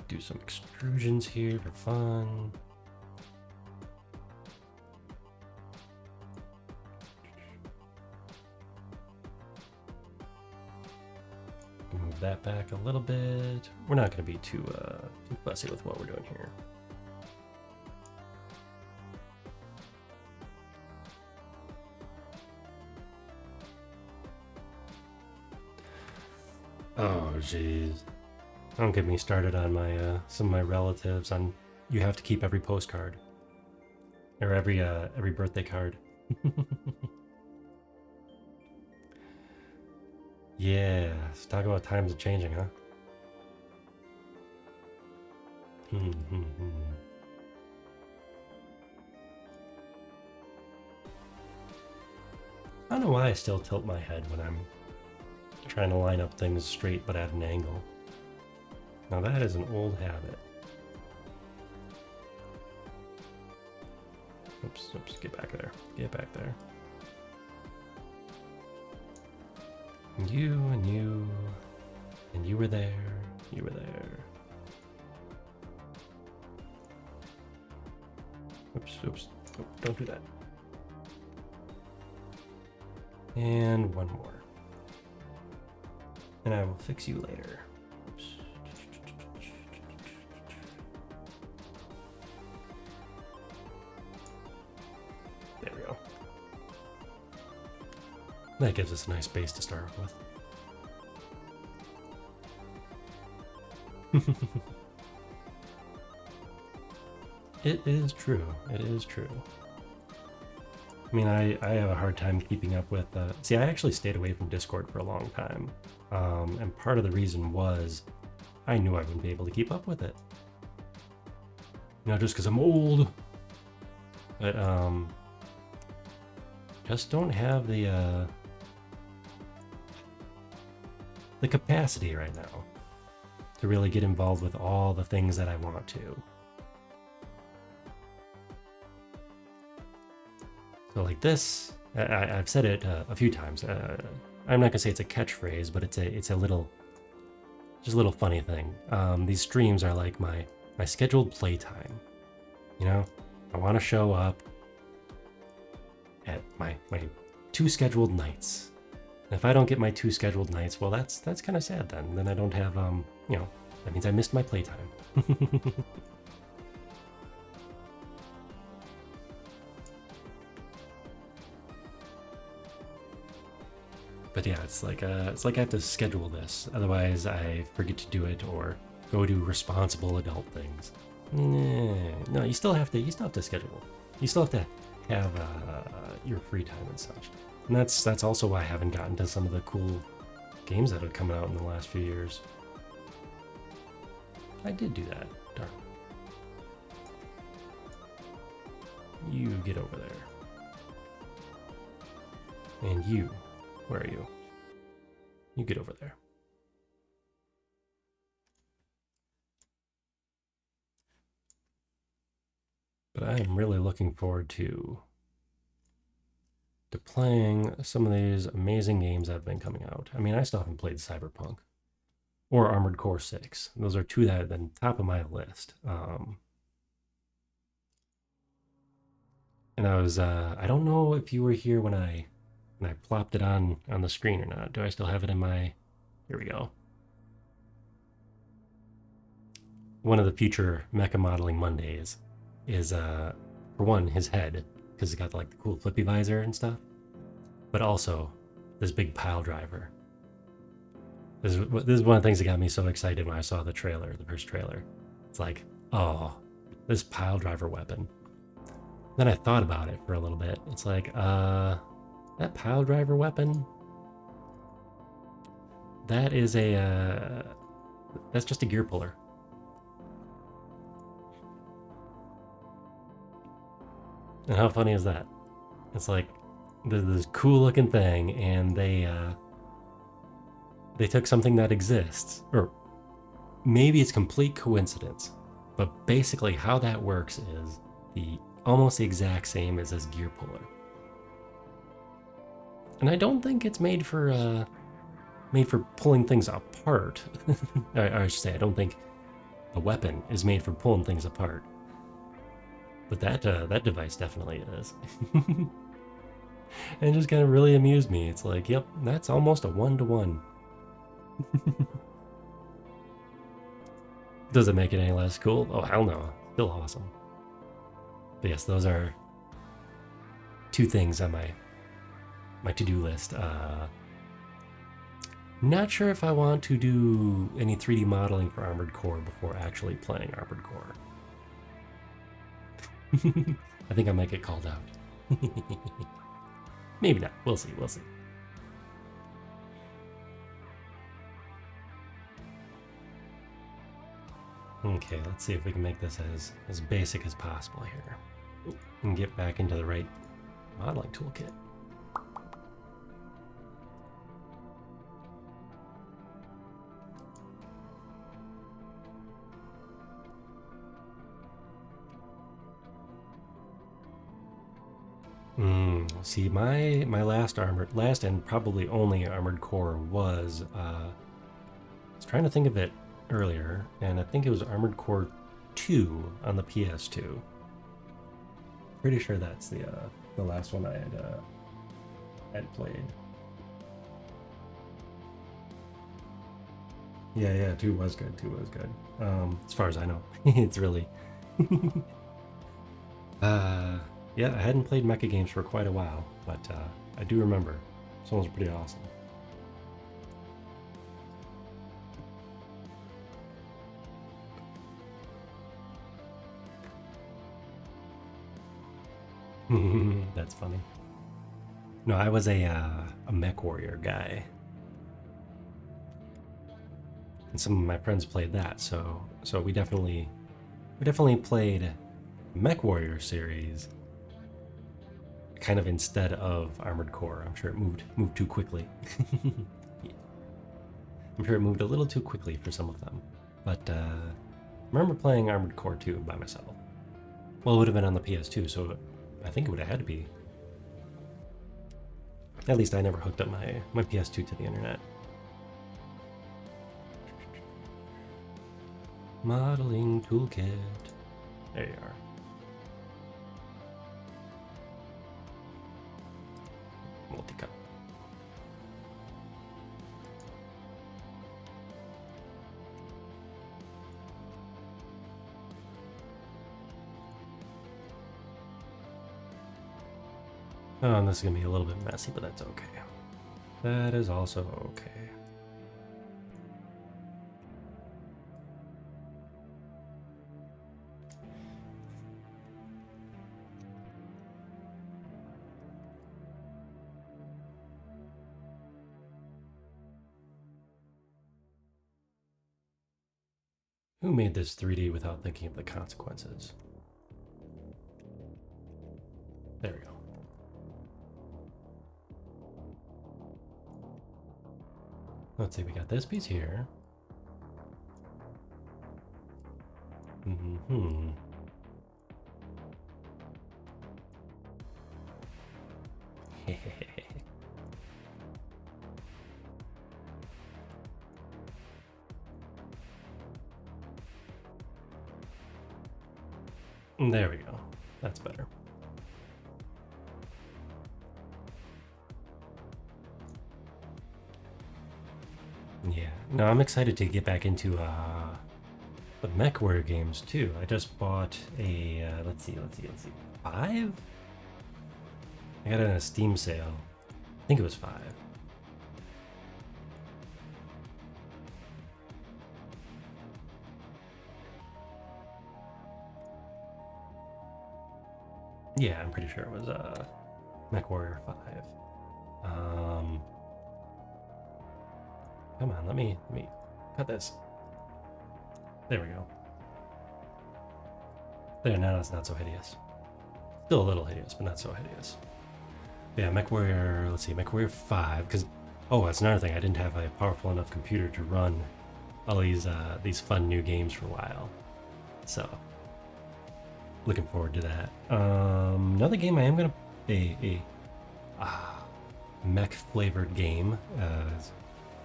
Do some extrusions here for fun. Move that back a little bit. We're not going to be too fussy with what we're doing here. Oh, jeez. Don't get me started on my some of my relatives. On you have to keep every postcard or every birthday card. Yeah, let's talk about times are changing, huh? I don't know why I still tilt my head when I'm trying to line up things straight but at an angle. Now that is an old habit. Oops, get back there. Get back there. And you, and you were there, you were there. Oops, oh, don't do that. And one more. And I will fix you later. Oops. There we go. That gives us a nice base to start with. It is true. It is true. I mean, I have a hard time keeping up with... See, I actually stayed away from Discord for a long time. And part of the reason was I knew I wouldn't be able to keep up with it. You know, just because I'm old. But, just don't have the capacity right now to really get involved with all the things that I want to. So like this, I've said it a few times. I'm not gonna say it's a catchphrase, but it's a little, just a little funny thing. These streams are like my scheduled playtime. You know, I want to show up at my 2 scheduled nights. And if I don't get my 2 scheduled nights, well, that's kind of sad then. Then I don't have you know, that means I missed my playtime. But yeah, it's like I have to schedule this, otherwise I forget to do it or go do responsible adult things. No, you still have to schedule. You still have to have your free time and such. And that's also why I haven't gotten to some of the cool games that have come out in the last few years. I did do that. Darn. You get over there. And you. Where are you? You get over there. But I am really looking forward to playing some of these amazing games that have been coming out. I mean, I still haven't played Cyberpunk or Armored Core 6. Those are 2 that are at the top of my list. And I was, I don't know if you were here when I plopped it on the screen or not. Do I still have it in my... Here we go. One of the future Mecha Modeling Mondays is, for one, his head, because it's got like the cool flippy visor and stuff. But also, this big pile driver. This is one of the things that got me so excited when I saw the trailer, the first trailer. It's like, oh, this pile driver weapon. Then I thought about it for a little bit. It's like, that pile driver weapon, that is a that's just a gear puller. And how funny is that? It's like this cool looking thing, and they took something that exists, or maybe it's complete coincidence, but basically how that works is the almost the exact same as this gear puller. And I don't think it's made for pulling things apart. I should say, I don't think a weapon is made for pulling things apart. But that device definitely is. And it just kind of really amused me. It's like, yep, that's almost a one-to-one. Does it make it any less cool? Oh, hell no. Still awesome. But yes, those are two things on my to-do list. Not sure if I want to do any 3D modeling for Armored Core before actually playing Armored Core. I think I might get called out. Maybe not. We'll see. We'll see. Okay, let's see if we can make this as basic as possible here. And get back into the right modeling toolkit. See, my last and probably only Armored Core was I was trying to think of it earlier, and I think it was Armored Core 2 on the PS2. Pretty sure that's the last one I had played. Yeah, 2 was good. 2 was good. As far as I know, it's really. Yeah, I hadn't played mecha games for quite a while, but I do remember. Some was pretty awesome. That's funny. No, I was a mech warrior guy, and some of my friends played that. So we definitely played Mech Warrior series kind of instead of Armored Core. I'm sure it moved too quickly. I'm sure it moved a little too quickly for some of them. But I remember playing Armored Core 2 by myself. Well, it would have been on the PS2, so I think it would have had to be. At least I never hooked up my PS2 to the internet. Modeling toolkit. There you are. Multicut. Oh, and this is gonna be a little bit messy, but that's okay. That is also okay. Who made this 3D without thinking of the consequences? There we go. Let's see, we got this piece here. There we go. That's better. Yeah. No, I'm excited to get back into the mech warrior games too. I just bought a let's see, 5? I got it on a Steam sale. I think it was 5. Yeah, I'm pretty sure it was Mech Warrior 5. Come on, let me cut this. There we go. There, now it's not so hideous. Still a little hideous, but not so hideous. Yeah, MechWarrior, let's see, MechWarrior 5, because, oh, that's another thing, I didn't have a powerful enough computer to run all these fun new games for a while. So, looking forward to that. Another game I am going to, a mech-flavored game.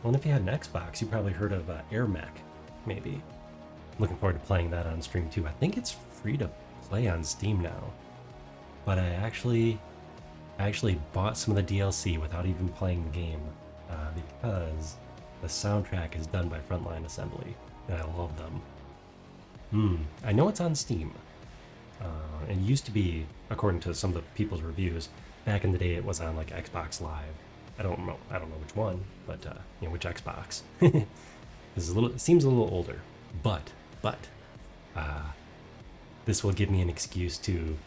Well, if you had an Xbox, you probably heard of Air Mech, maybe. Looking forward to playing that on stream too. I think it's free to play on Steam now. But I actually bought some of the DLC without even playing the game because the soundtrack is done by Frontline Assembly, and I love them. I know it's on Steam. It used to be, according to some of the people's reviews, back in the day it was on like Xbox Live. I don't know which one, but which Xbox. It seems a little older, but this will give me an excuse to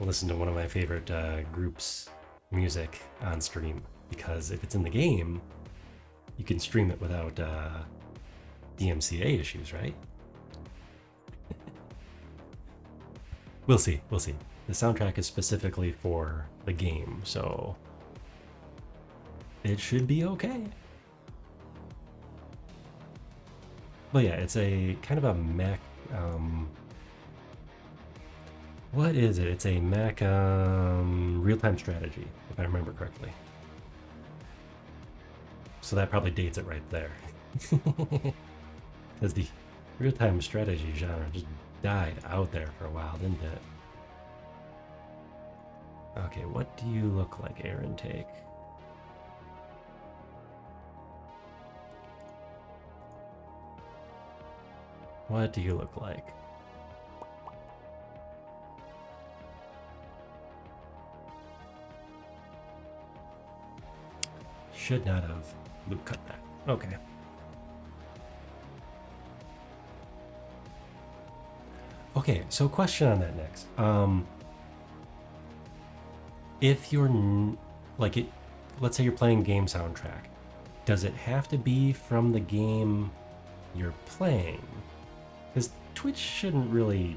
listen to one of my favorite groups' music on stream, because if it's in the game, you can stream it without DMCA issues, right? We'll see. The soundtrack is specifically for the game, so it should be okay. But yeah, it's a kind of a mech. What is it? It's a mech real-time strategy, if I remember correctly. So that probably dates it right there. Because the real-time strategy genre just died out there for a while, didn't it? Okay, what do you look like, air intake? What do you look like? Should not have loop cut that. Okay. Okay, so question on that next. If you're like it, let's say you're playing game soundtrack, does it have to be from the game you're playing? Because Twitch shouldn't really,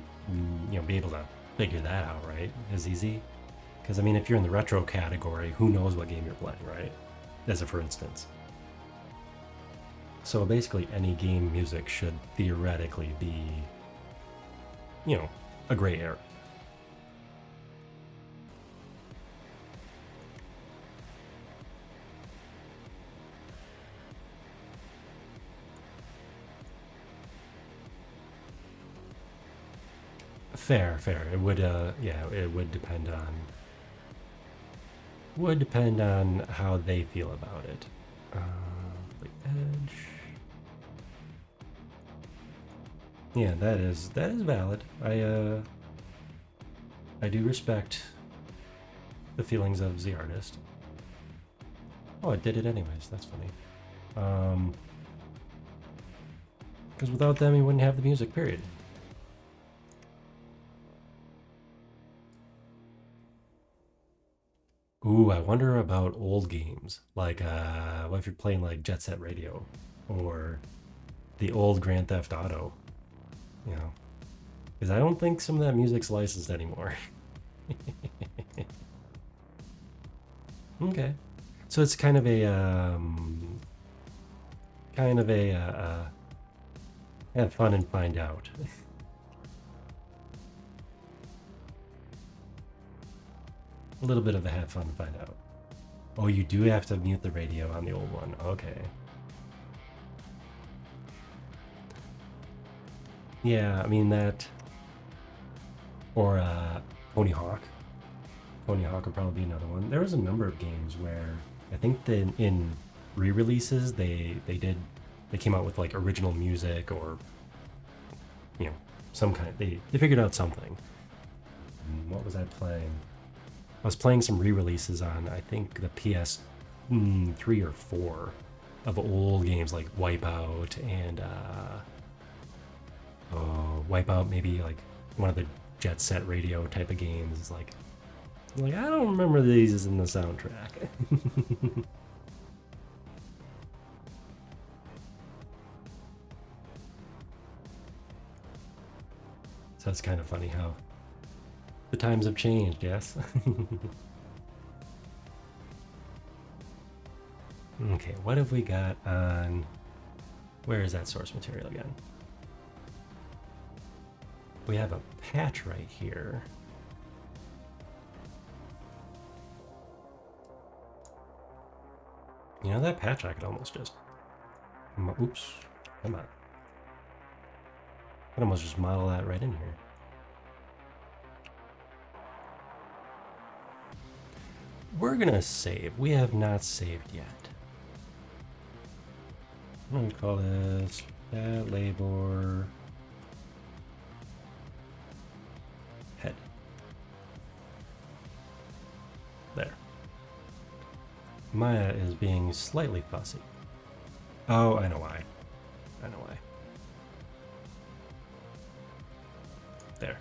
be able to figure that out, right? As easy. Because I mean, if you're in the retro category, who knows what game you're playing, right? As a for instance. So basically, any game music should theoretically be, a gray area. Fair. It would, it would depend on how they feel about it. The edge. Yeah, that is valid. I do respect the feelings of the artist. Oh, it did it anyways. That's funny. Because without them, you wouldn't have the music. Period. Ooh, I wonder about old games. Like, what if you're playing like Jet Set Radio or the old Grand Theft Auto? Because I don't think some of that music's licensed anymore. Okay, so it's kind of a have fun and find out. A little bit of a have fun and find out. Oh, you do have to mute the radio on the old one. Okay. Yeah, I mean that, or Tony Hawk. Tony Hawk would probably be another one. There was a number of games where I think that in re-releases they came out with like original music or some kind. They figured out something. What was I playing? I was playing some re-releases on I think the PS3 or 4 of old games like Wipeout and Wipeout, maybe like one of the Jet Set Radio type of games. Like I don't remember these in the soundtrack. So that's kind of funny how the times have changed, yes? Okay, what have we got on... Where is that source material again? We have a patch right here. You know, that patch I could almost just... Oops. Come on. I could almost just model that right in here. We're gonna save. We have not saved yet. I'm gonna call this Patlabor head. There. Maya is being slightly fussy. Oh, I know why. I know why. There.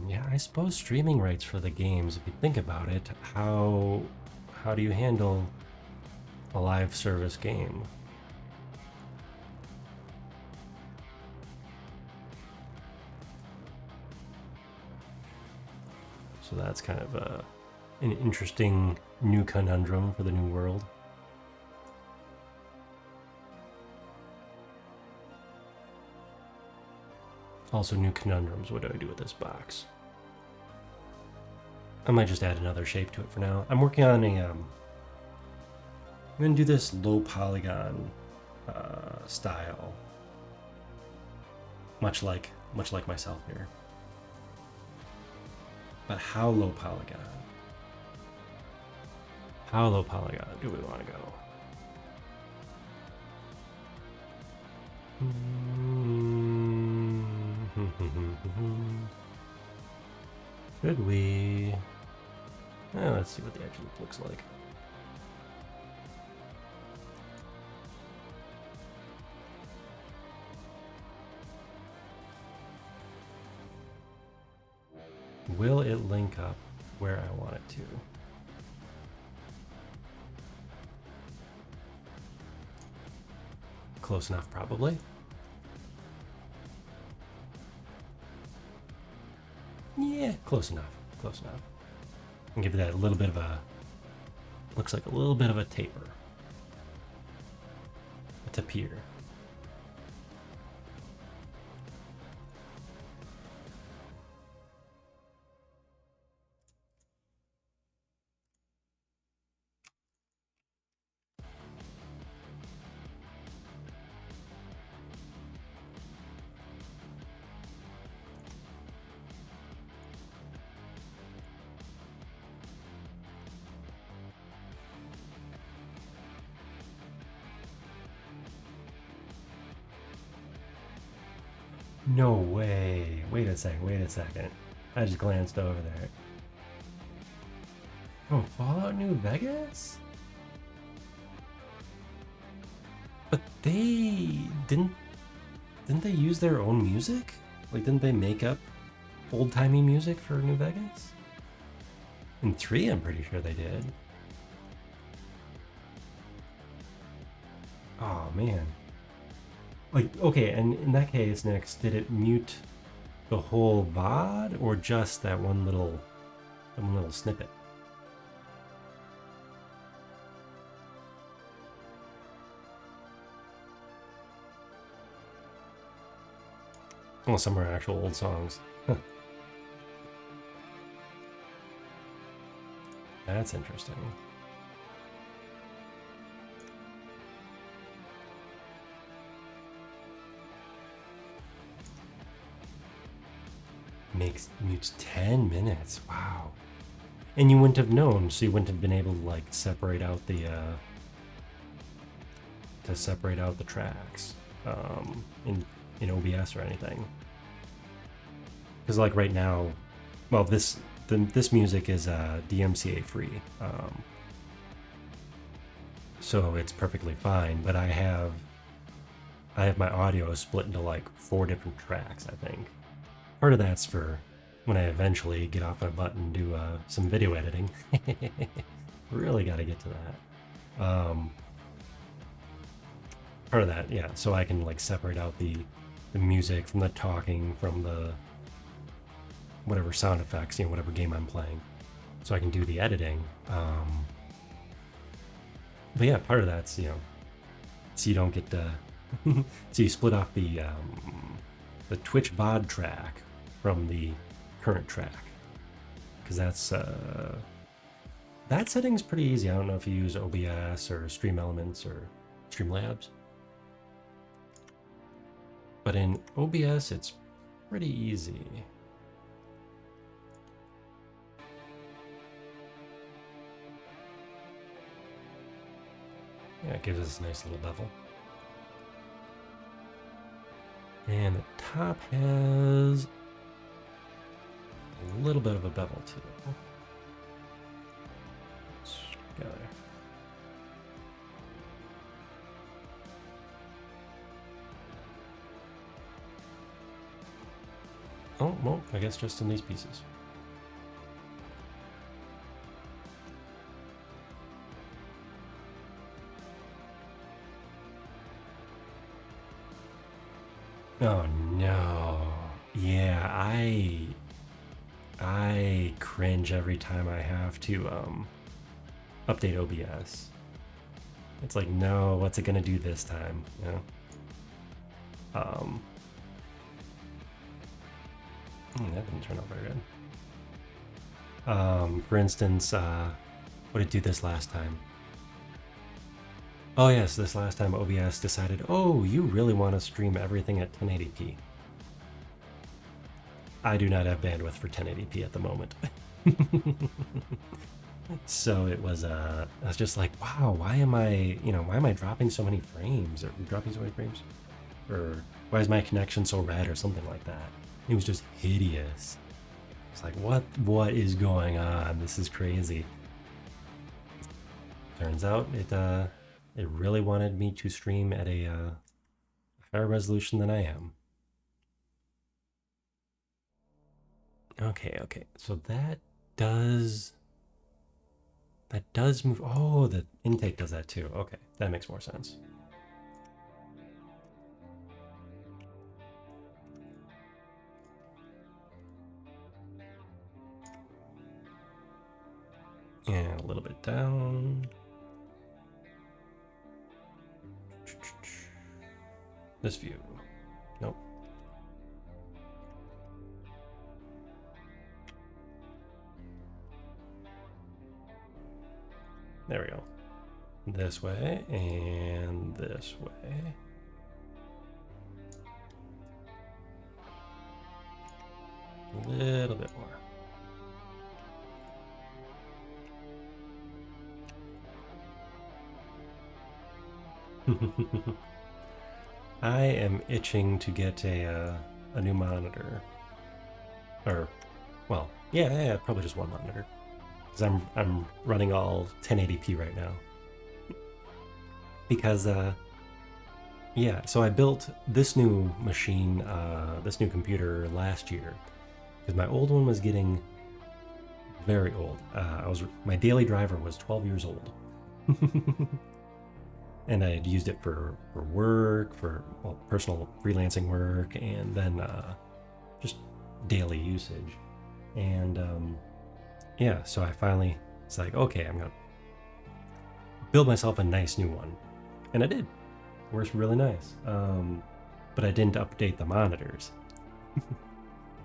Yeah, I suppose streaming rights for the games, if you think about it, how do you handle a live service game? So that's kind of an interesting new conundrum for the new world. Also, new conundrums. What do I do with this box? I might just add another shape to it for now. I'm working on a... I'm going to do this low polygon style. Much like myself here. But how low polygon? How low polygon do we want to go? Should we... let's see what the actual looks like. Will it link up where I want it to? Close enough, probably. Yeah, close enough. Close enough. And give that a little bit of a... Looks like a little bit of a taper. A tapir. No way. Wait a second. I just glanced over there. Oh, Fallout New Vegas? But they didn't they use their own music? Like, didn't they make up old-timey music for New Vegas? In 3, I'm pretty sure they did. Oh, man. Like, okay, and in that case, next, did it mute the whole VOD or just that one little snippet? Well, some are actual old songs. That's interesting. Mutes 10 minutes. Wow. And you wouldn't have known, so you wouldn't have been able to like separate out the tracks in OBS or anything. Because like right now, well, this music is DMCA free, so it's perfectly fine. But I have my audio split into like 4 different tracks. I think part of that's for when I eventually get off my butt and do some video editing. Really got to get to that. Part of that, yeah, so I can like separate out the music from the talking, from the whatever sound effects, whatever game I'm playing, so I can do the editing. But yeah, part of that's so you don't get so you split off the Twitch VOD track from the current track, because that setting's pretty easy. I don't know if you use OBS or Stream Elements or Streamlabs, but in OBS it's pretty easy. Yeah, it gives us a nice little bevel. And the top has a little bit of a bevel too. Together. Oh, well, I guess just in these pieces. Oh no. Yeah, I cringe every time I have to update OBS. It's like, no, what's it gonna do this time? That didn't turn out very good. For instance, what did it do this last time? Oh yes, this last time OBS decided, oh, you really want to stream everything at 1080p. I do not have bandwidth for 1080p at the moment. So it was, I was just like, wow, why am I dropping so many frames? Or dropping so many frames? Or why is my connection so red or something like that? It was just hideous. It's like, what is going on? This is crazy. Turns out it really wanted me to stream at a higher resolution than I am. Okay, so that does move. Oh, the intake does that too. Okay, that makes more sense. And a little bit down. This view. Nope. There we go. This way and this way. A little bit more. I am itching to get a new monitor. Or, well, yeah, probably just one monitor. Because I'm running all 1080p right now. Because, yeah, so I built this new machine, this new computer last year. Because my old one was getting very old. My daily driver was 12 years old. And I had used it for work, for personal freelancing work, and then just daily usage. And yeah, so it's like, okay, I'm gonna build myself a nice new one. And I did. It works really nice. But I didn't update the monitors.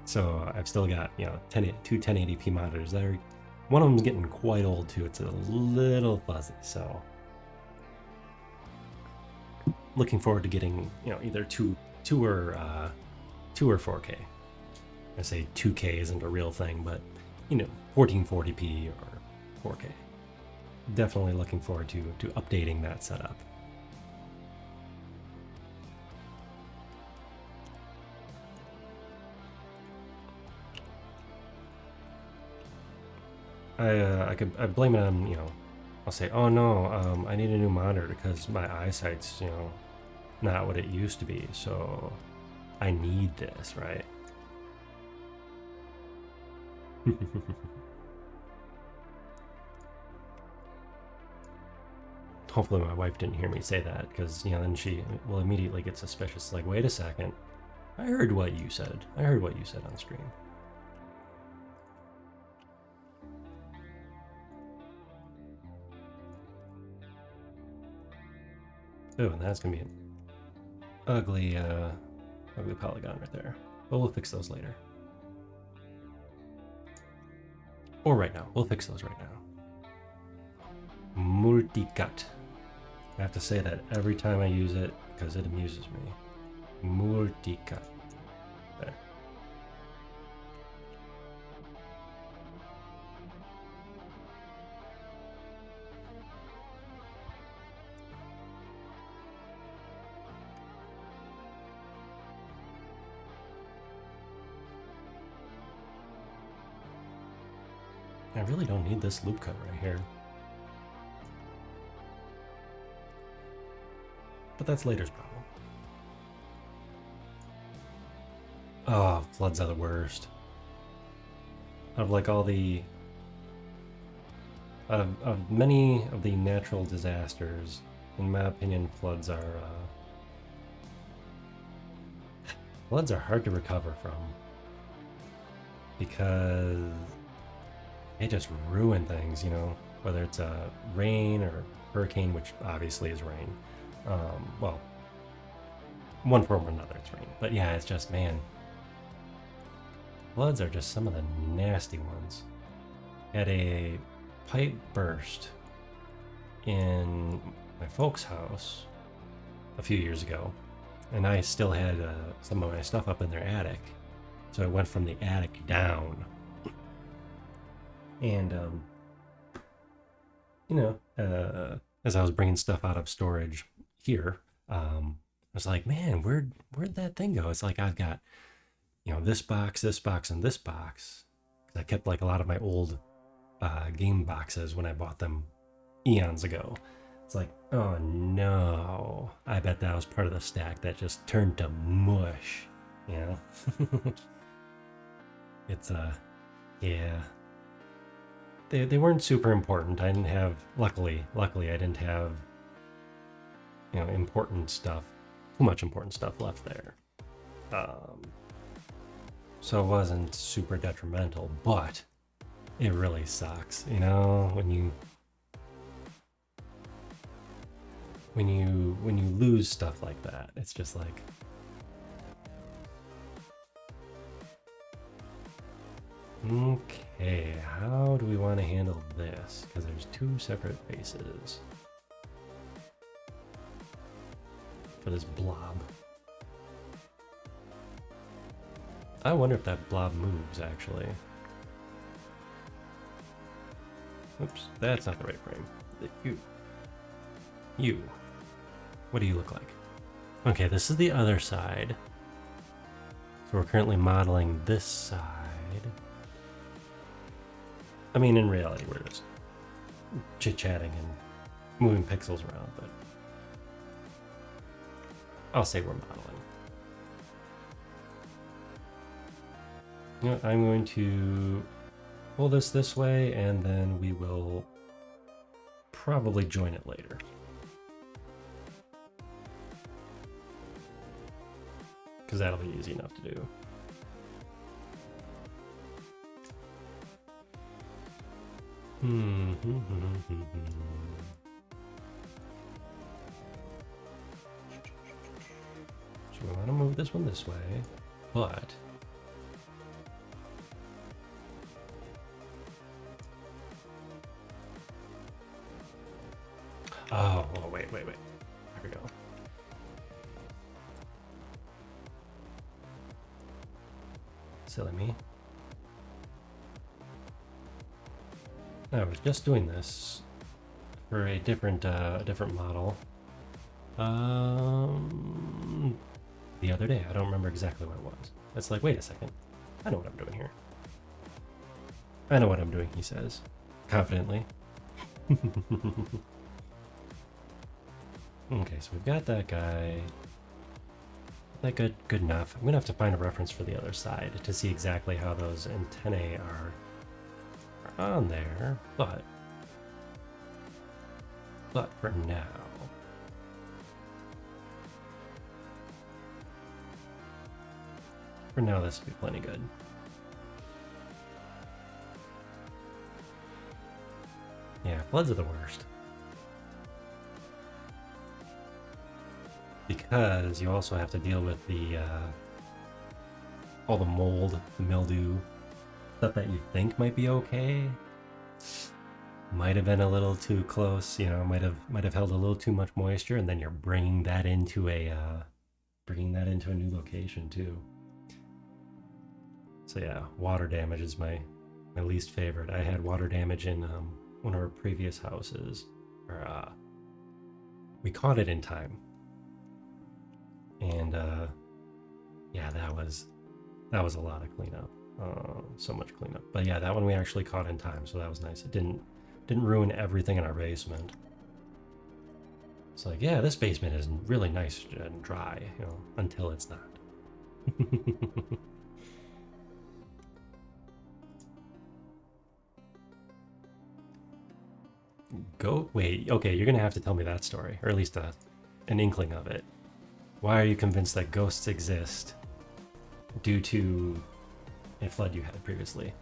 So I've still got, two 1080p monitors that are, one of them's getting quite old too. It's a little fuzzy, so looking forward to getting, either two or 4K. I say 2K isn't a real thing, but 1440p or 4K. Definitely looking forward to updating that setup. I blame it on, I'll say, oh no, I need a new monitor because my eyesight's, not what it used to be, so I need this, right? Hopefully my wife didn't hear me say that, because, you know, then she will immediately get suspicious. Like, wait a second. I heard what you said. I heard what you said on stream. Oh, and that's gonna be an ugly, ugly polygon right there. But we'll fix those later. Or right now. We'll fix those right now. Multicut. I have to say that every time I use it because it amuses me. Multicut. There. I really don't need this loop cut right here. But that's later's problem. Oh, floods are the worst. Of like all the... Of many of the natural disasters, in my opinion, floods are hard to recover from. Because they just ruin things, you know? Whether it's rain or hurricane, which obviously is rain. Well, one form or another it's rain. But yeah, it's just, man. Floods are just some of the nasty ones. Had a pipe burst in my folks' house a few years ago, and I still had some of my stuff up in their attic. So I went from the attic down. And, you know, as I was bringing stuff out of storage here, I was like, man, where'd that thing go? It's like I've got, you know, this box, and this box. 'Cause I kept like a lot of my old game boxes when I bought them eons ago. It's like, oh no, I bet that was part of the stack that just turned to mush, you know? It's, yeah. They weren't super important. I didn't have, luckily I didn't have, you know, important stuff, too much important stuff left there. So it wasn't super detrimental, but it really sucks, you know, when you lose stuff like that. It's just like, okay, how do we want to handle this? Because there's two separate faces for this blob. I wonder if that blob moves, actually. Oops, that's not the right frame. You. What do you look like? Okay, this is the other side. So we're currently modeling this side. I mean, in reality, we're just chit-chatting and moving pixels around, but I'll say we're modeling. You know, I'm going to pull this way, and then we will probably join it later. Because that'll be easy enough to do. So we want to move this one this way, but oh, wait. There we go. Silly me. I was just doing this for a different model the other day. I don't remember exactly what it was. It's like, wait a second. I know what I'm doing here. I know what I'm doing, he says, confidently. Okay, so we've got that guy. That good enough. I'm gonna have to find a reference for the other side to see exactly how those antennae are on there, but for now, this will be plenty good. Yeah, floods are the worst. Because you also have to deal with the all the mold, the mildew, stuff that you think might be okay. Might have been a little too close, you know, might have held a little too much moisture, and then you're bringing that into a new location too. So yeah, water damage is my least favorite. I had water damage in one of our previous houses, or we caught it in time, and yeah, that was a lot of cleanup, so much cleanup. But yeah, that one we actually caught in time, so that was nice. It didn't ruin everything in our basement. It's like, yeah, this basement is really nice and dry, you know, until it's not. Wait, okay, you're gonna have to tell me that story, or at least an inkling of it. Why are you convinced that ghosts exist due to a flood you had previously?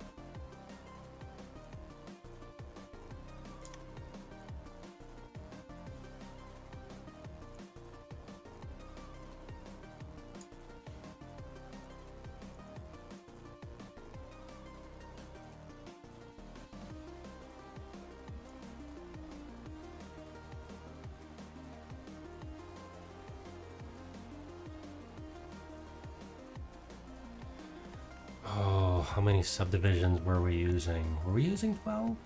How many subdivisions were we using? Were we using 12?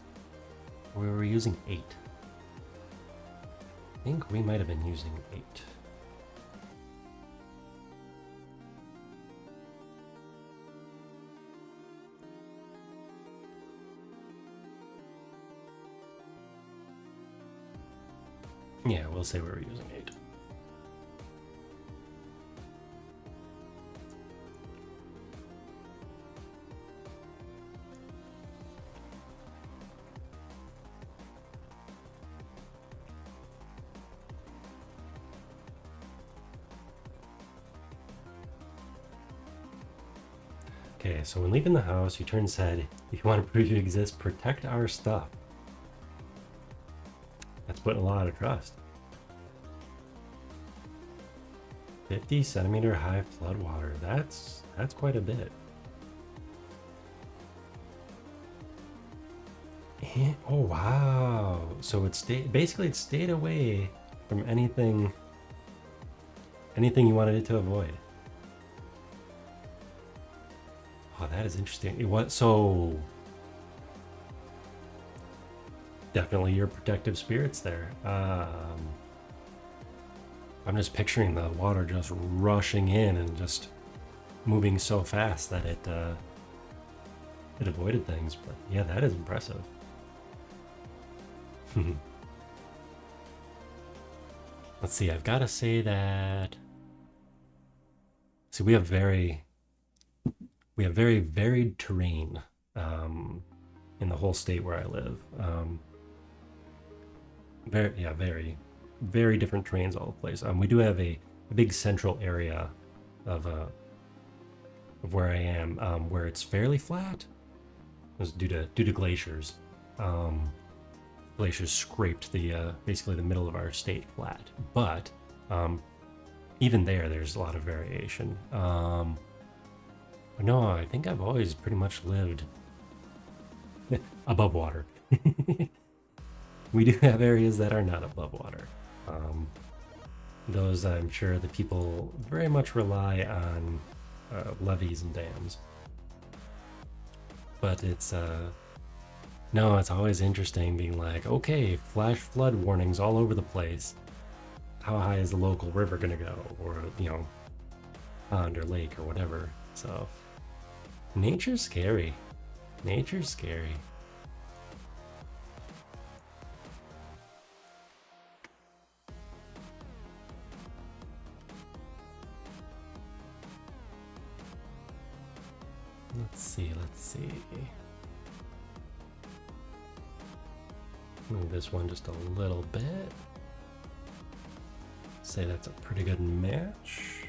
Or were we using 8? I think we might have been using 8. Yeah, we'll say we were using 8. Okay, so when leaving the house, you turn said, if you want to prove you exist, protect our stuff. That's putting a lot of trust. 50 centimeter high flood water. That's quite a bit. And, oh wow! So it stayed away from anything you wanted it to avoid. Oh, that is interesting. So definitely your protective spirits there. I'm just picturing the water just rushing in and just moving so fast that it avoided things. But yeah, that is impressive. Let's see. I've got to say that. See, we have very varied terrain in the whole state where I live. Very different terrains all over the place. We do have a big central area of where I am, where it's fairly flat. It's due to glaciers. Glaciers scraped the basically the middle of our state flat, but even there's a lot of variation. No, I think I've always pretty much lived above water. We do have areas that are not above water. Those, I'm sure the people very much rely on levees and dams. But it's always interesting being like, okay, flash flood warnings all over the place. How high is the local river gonna go, or pond or lake or whatever? So nature's scary. Nature's scary. Let's see. Move this one just a little bit. Say that's a pretty good match.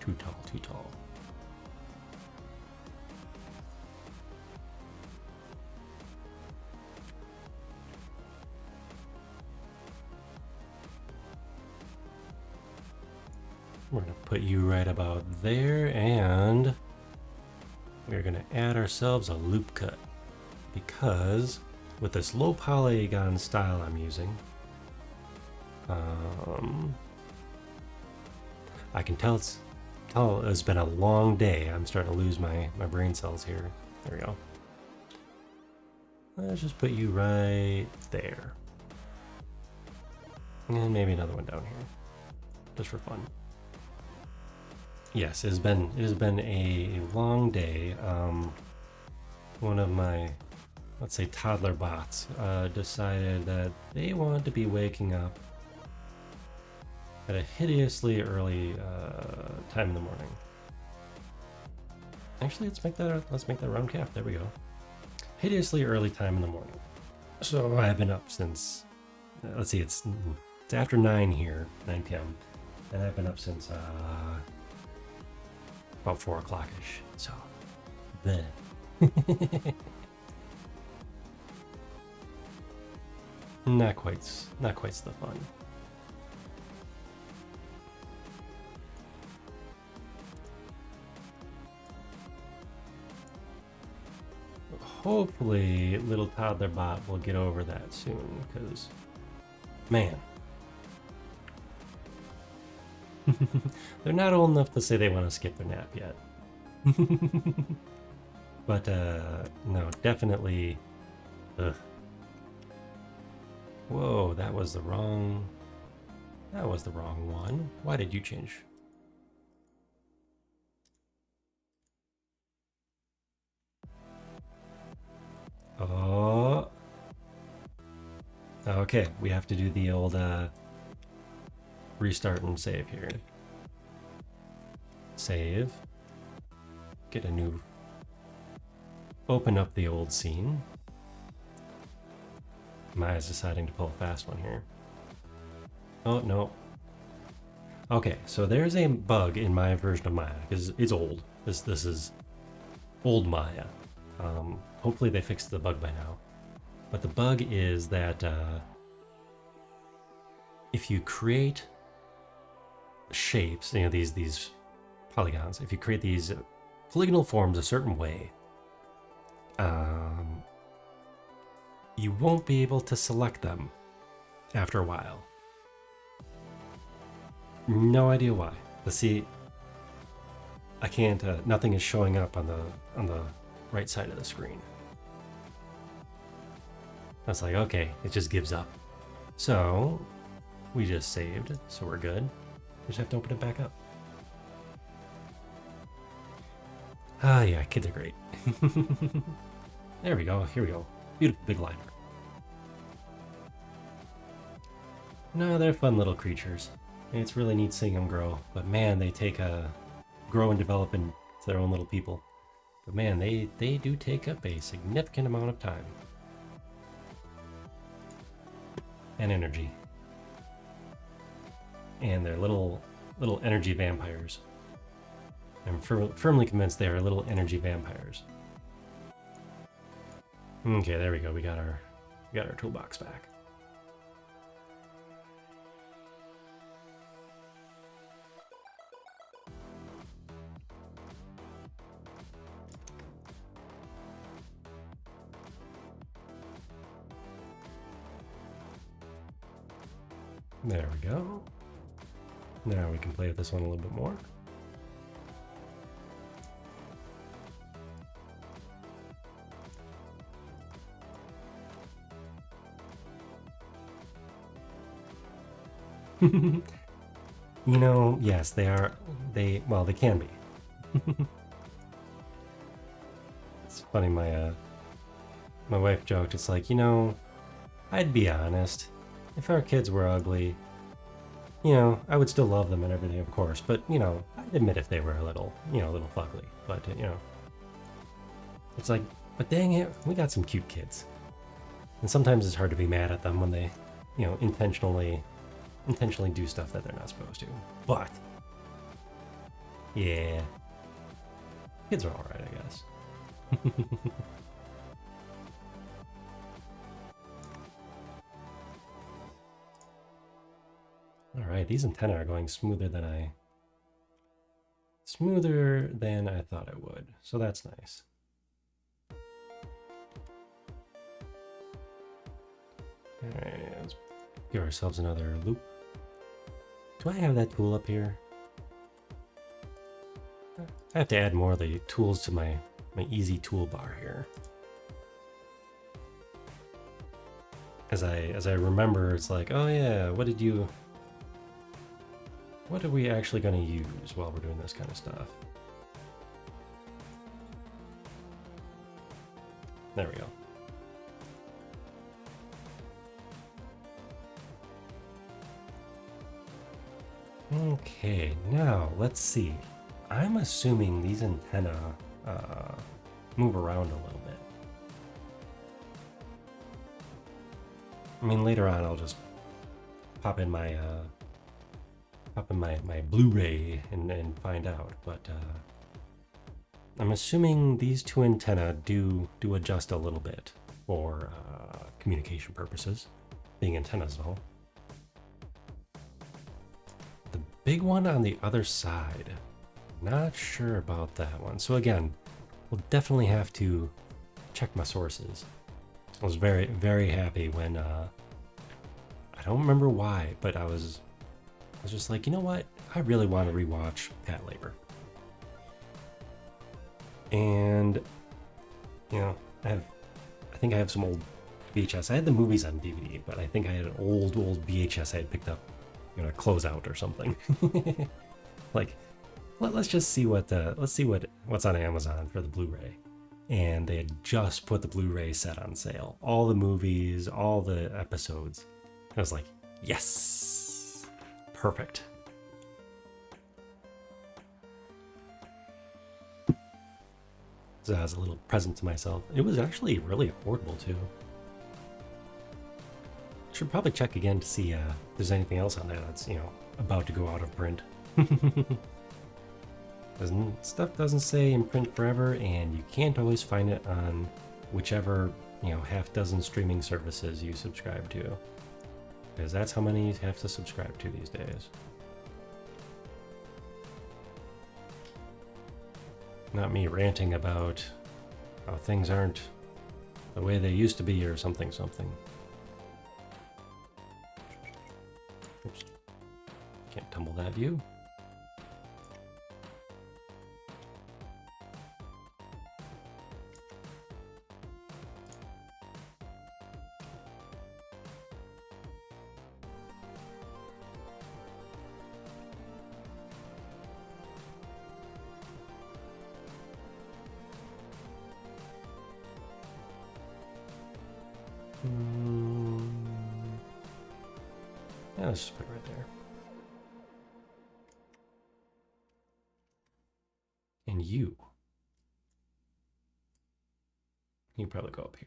Too tall, too tall. We're gonna put you right about there, and we're gonna add ourselves a loop cut, because with this low polygon style I'm using, I can tell it's been a long day. I'm starting to lose my brain cells here. There we go. Let's just put you right there, and maybe another one down here, just for fun. Yes, it has been a long day. One of my, let's say, toddler bots decided that they wanted to be waking up at a hideously early time in the morning. Actually, let's make that round cap. There we go. Hideously early time in the morning. So I've been up since, let's see, it's after 9 here, 9 p.m. And I've been up since about 4 o'clock-ish. So then not quite the fun. Hopefully little toddler bot will get over that soon, because man, they're not old enough to say they want to skip their nap yet. But no, definitely. Ugh. Whoa, that was the wrong one. Why did you change? Oh. Okay, we have to do the old restart and save here. Save. Get a new. Open up the old scene. Maya's deciding to pull a fast one here. Oh, no. Okay, so there's a bug in my version of Maya, because it's old. This is old Maya. Hopefully they fixed the bug by now. But the bug is that if you create shapes, you know, these polygons, if you create these polygonal forms a certain way, you won't be able to select them after a while. No idea why. But see, I can't. Nothing is showing up on the right side of the screen. I was like, okay, it just gives up. So we just saved, so we're good. We just have to open it back up. Ah, yeah, kids are great. There we go. Here we go. Beautiful big liner. No, they're fun little creatures. It's really neat seeing them grow. But man, they grow and develop into their own little people. But man, they do take up a significant amount of time. And energy. And they're little energy vampires. I'm firmly convinced they are little energy vampires. Okay, there we go. We got our toolbox back. There we go. Now we can play with this one a little bit more. You know, yes, they are. They can be. It's funny. My wife joked. It's like, you know, I'd be honest. If our kids were ugly, You know, I would still love them and everything, of course, but, you know, I'd admit if they were a little, you know, a little fugly. But, you know, it's like, but dang it, we got some cute kids. And sometimes it's hard to be mad at them when they, you know, intentionally do stuff that they're not supposed to. But, yeah, kids are alright, I guess. Alright, these antennae are going smoother than I thought it would. So that's nice. Alright, let's give ourselves another loop. Do I have that tool up here? I have to add more of the tools to my easy toolbar here. As I remember, it's like, oh yeah, what are we actually going to use while we're doing this kind of stuff? There we go. Okay, now let's see. I'm assuming these antennae move around a little bit. I mean, later on I'll just pop in my Blu-ray and find out, but I'm assuming these two antennae do adjust a little bit for communication purposes, being antennas and all. The big one on the other side, not sure about that one. So again, we'll definitely have to check my sources. I was very, very happy when I don't remember why, but I was just like, you know what? I really want to rewatch Patlabor. And you know, I think I have some old VHS. I had the movies on DVD, but I think I had an old VHS I had picked up, you know, closeout or something. Like, let's just see what's on Amazon for the Blu-ray. And they had just put the Blu-ray set on sale. All the movies, all the episodes. I was like, yes, perfect. So that was a little present to myself. It was actually really affordable too. Should probably check again to see if there's anything else on there that's, you know, about to go out of print. Stuff doesn't stay in print forever, and you can't always find it on whichever, you know, half dozen streaming services you subscribe to, because that's how many you have to subscribe to these days. Not me ranting about how things aren't the way they used to be or something. Oops. Can't tumble that view. Yeah, let's just put it right there. And you probably go up here.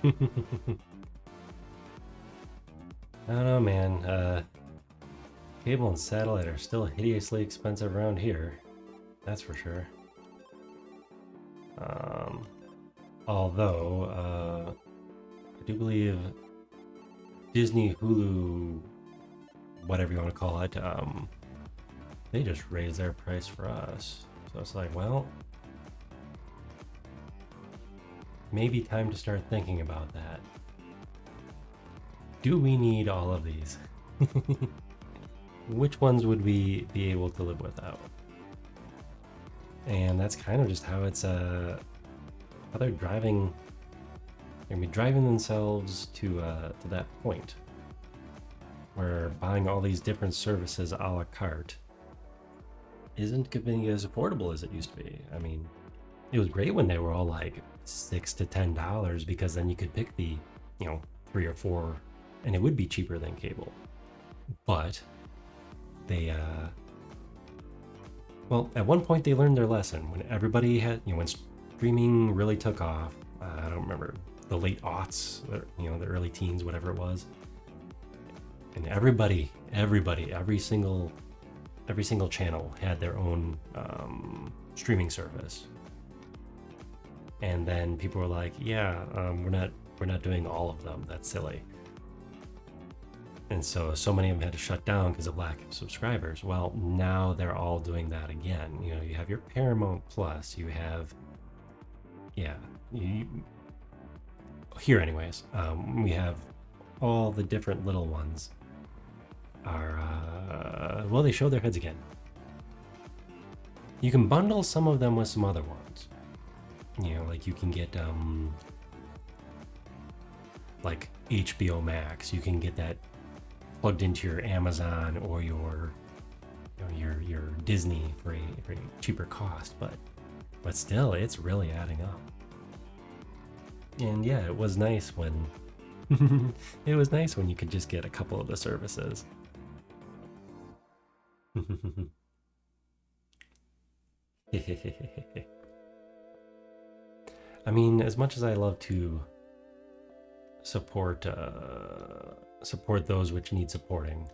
I don't know, man. Cable and satellite are still hideously expensive around here. That's for sure. Although, I do believe Disney, Hulu, whatever you want to call it, they just raised their price for us. So it's like, well, maybe time to start thinking about that. Do we need all of these? Which ones would we be able to live without? And that's kind of just how it's how they're driving. They're gonna be driving themselves to that point where buying all these different services a la carte isn't getting as affordable as it used to be. I mean, it was great when they were all like $6 to $10 because then you could pick the, 3 or 4, and it would be cheaper than cable. But they, well, at one point they learned their lesson when everybody had, when streaming really took off. I don't remember the late aughts, the early teens, whatever it was. And every single channel had their own streaming service. And then people were like, yeah, we're not doing all of them. That's silly. And so many of them had to shut down because of lack of subscribers. Well, now they're all doing that again. You have your Paramount Plus, you have, here anyways, we have all the different little ones are, well, they show their heads again. You can bundle some of them with some other ones. Like you can get, like HBO Max, you can get that plugged into your Amazon or your Disney for a cheaper cost, but still, it's really adding up. And yeah, it was nice when you could just get a couple of the services. I mean, as much as I love to support those which need supporting,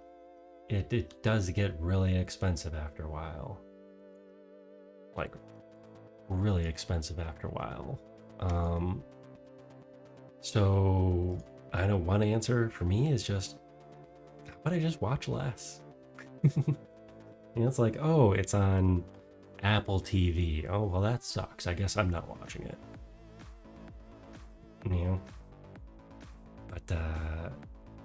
it does get really expensive after a while. Like, really expensive after a while. So I know one answer for me is just, how about I just watch less? It's like, oh, it's on Apple TV. Oh, well, that sucks. I guess I'm not watching it. But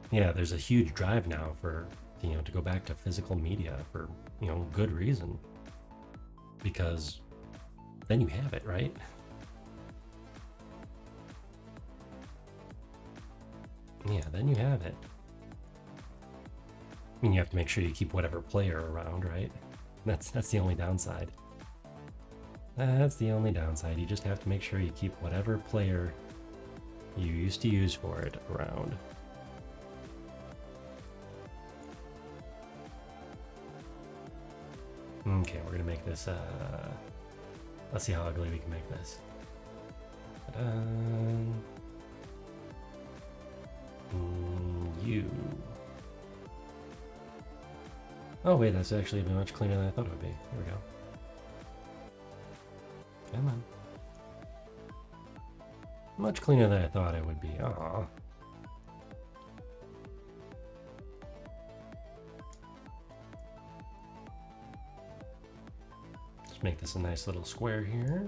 yeah, there's a huge drive now for to go back to physical media for good reason, because then you have it, right? Yeah, then you have it. I mean, you have to make sure you keep whatever player around, right? That's the only downside. That's the only downside. You just have to make sure you keep whatever player you used to use for it around. Okay, we're gonna make this, let's see how ugly we can make this. You. Oh wait, that's actually much cleaner than I thought it would be. Here we go. Come on. Much cleaner than I thought it would be. Aww. Let's make this a nice little square here.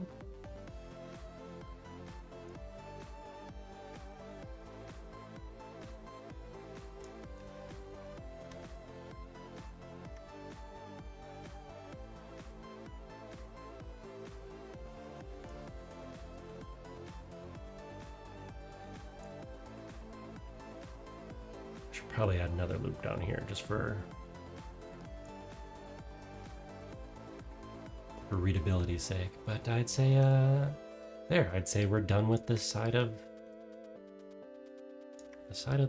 Should probably add another loop down here just for readability's sake. But I'd say there, I'd say we're done with this side of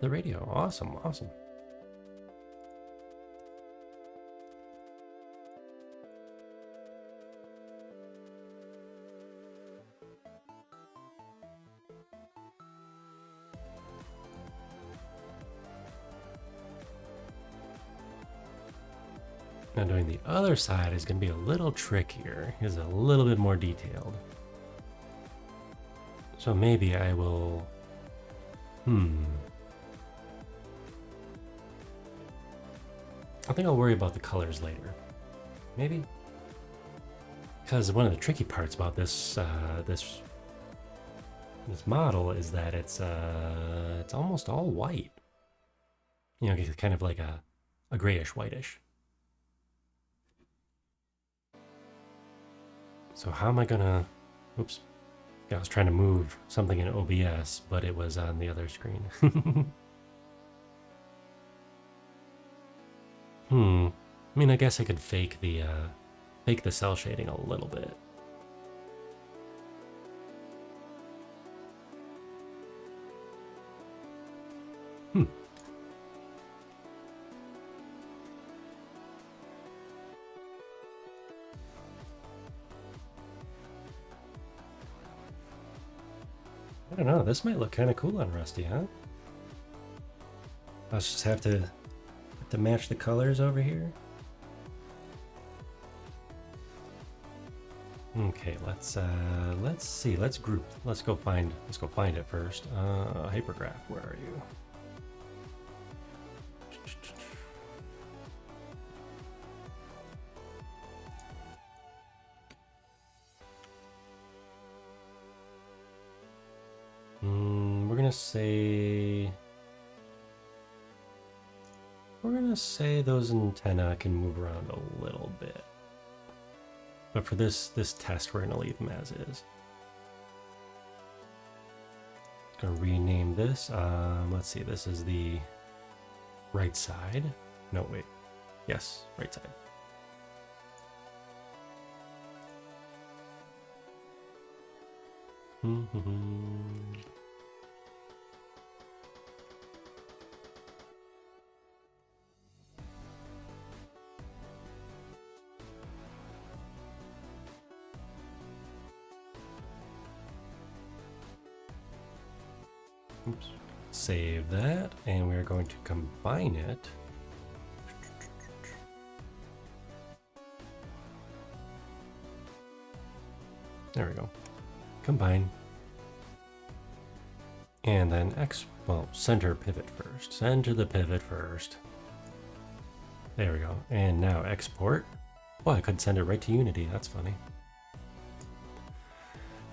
the radio. Awesome. Now doing the other side is going to be a little trickier. It's a little bit more detailed. So maybe I will... I think I'll worry about the colors later. Maybe? Because one of the tricky parts about this this model is that it's almost all white. You know, it's kind of like a grayish whitish. So how am I gonna? Oops. Yeah, I was trying to move something in OBS, but it was on the other screen. I mean, I guess I could fake the cell shading a little bit. I don't know. This might look kind of cool on Rusty, huh? I'll just have to match the colors over here. Okay, let's see. Let's group. Let's go find it first. Hypergraph, where are you? We're gonna say those antennae can move around a little bit. But for this test, we're gonna leave them as is. Gonna rename this. Let's see, this is the right side. No, wait. Yes, right side. Oops. Save that, and we're going to combine it. There we go. Combine. And then center pivot first. Center the pivot first. There we go. And now export. Oh, I could send it right to Unity. That's funny.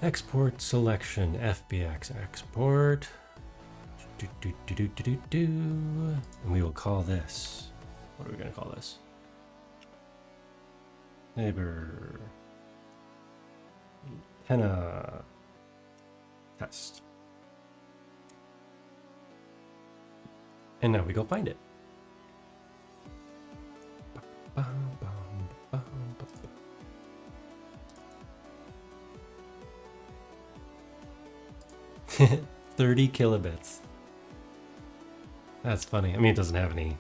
Export selection, FBX export. And we will call this. What are we going to call this? Neighbor antenna test. And now we go find it. 30 kilobits. That's funny. I mean, it doesn't have any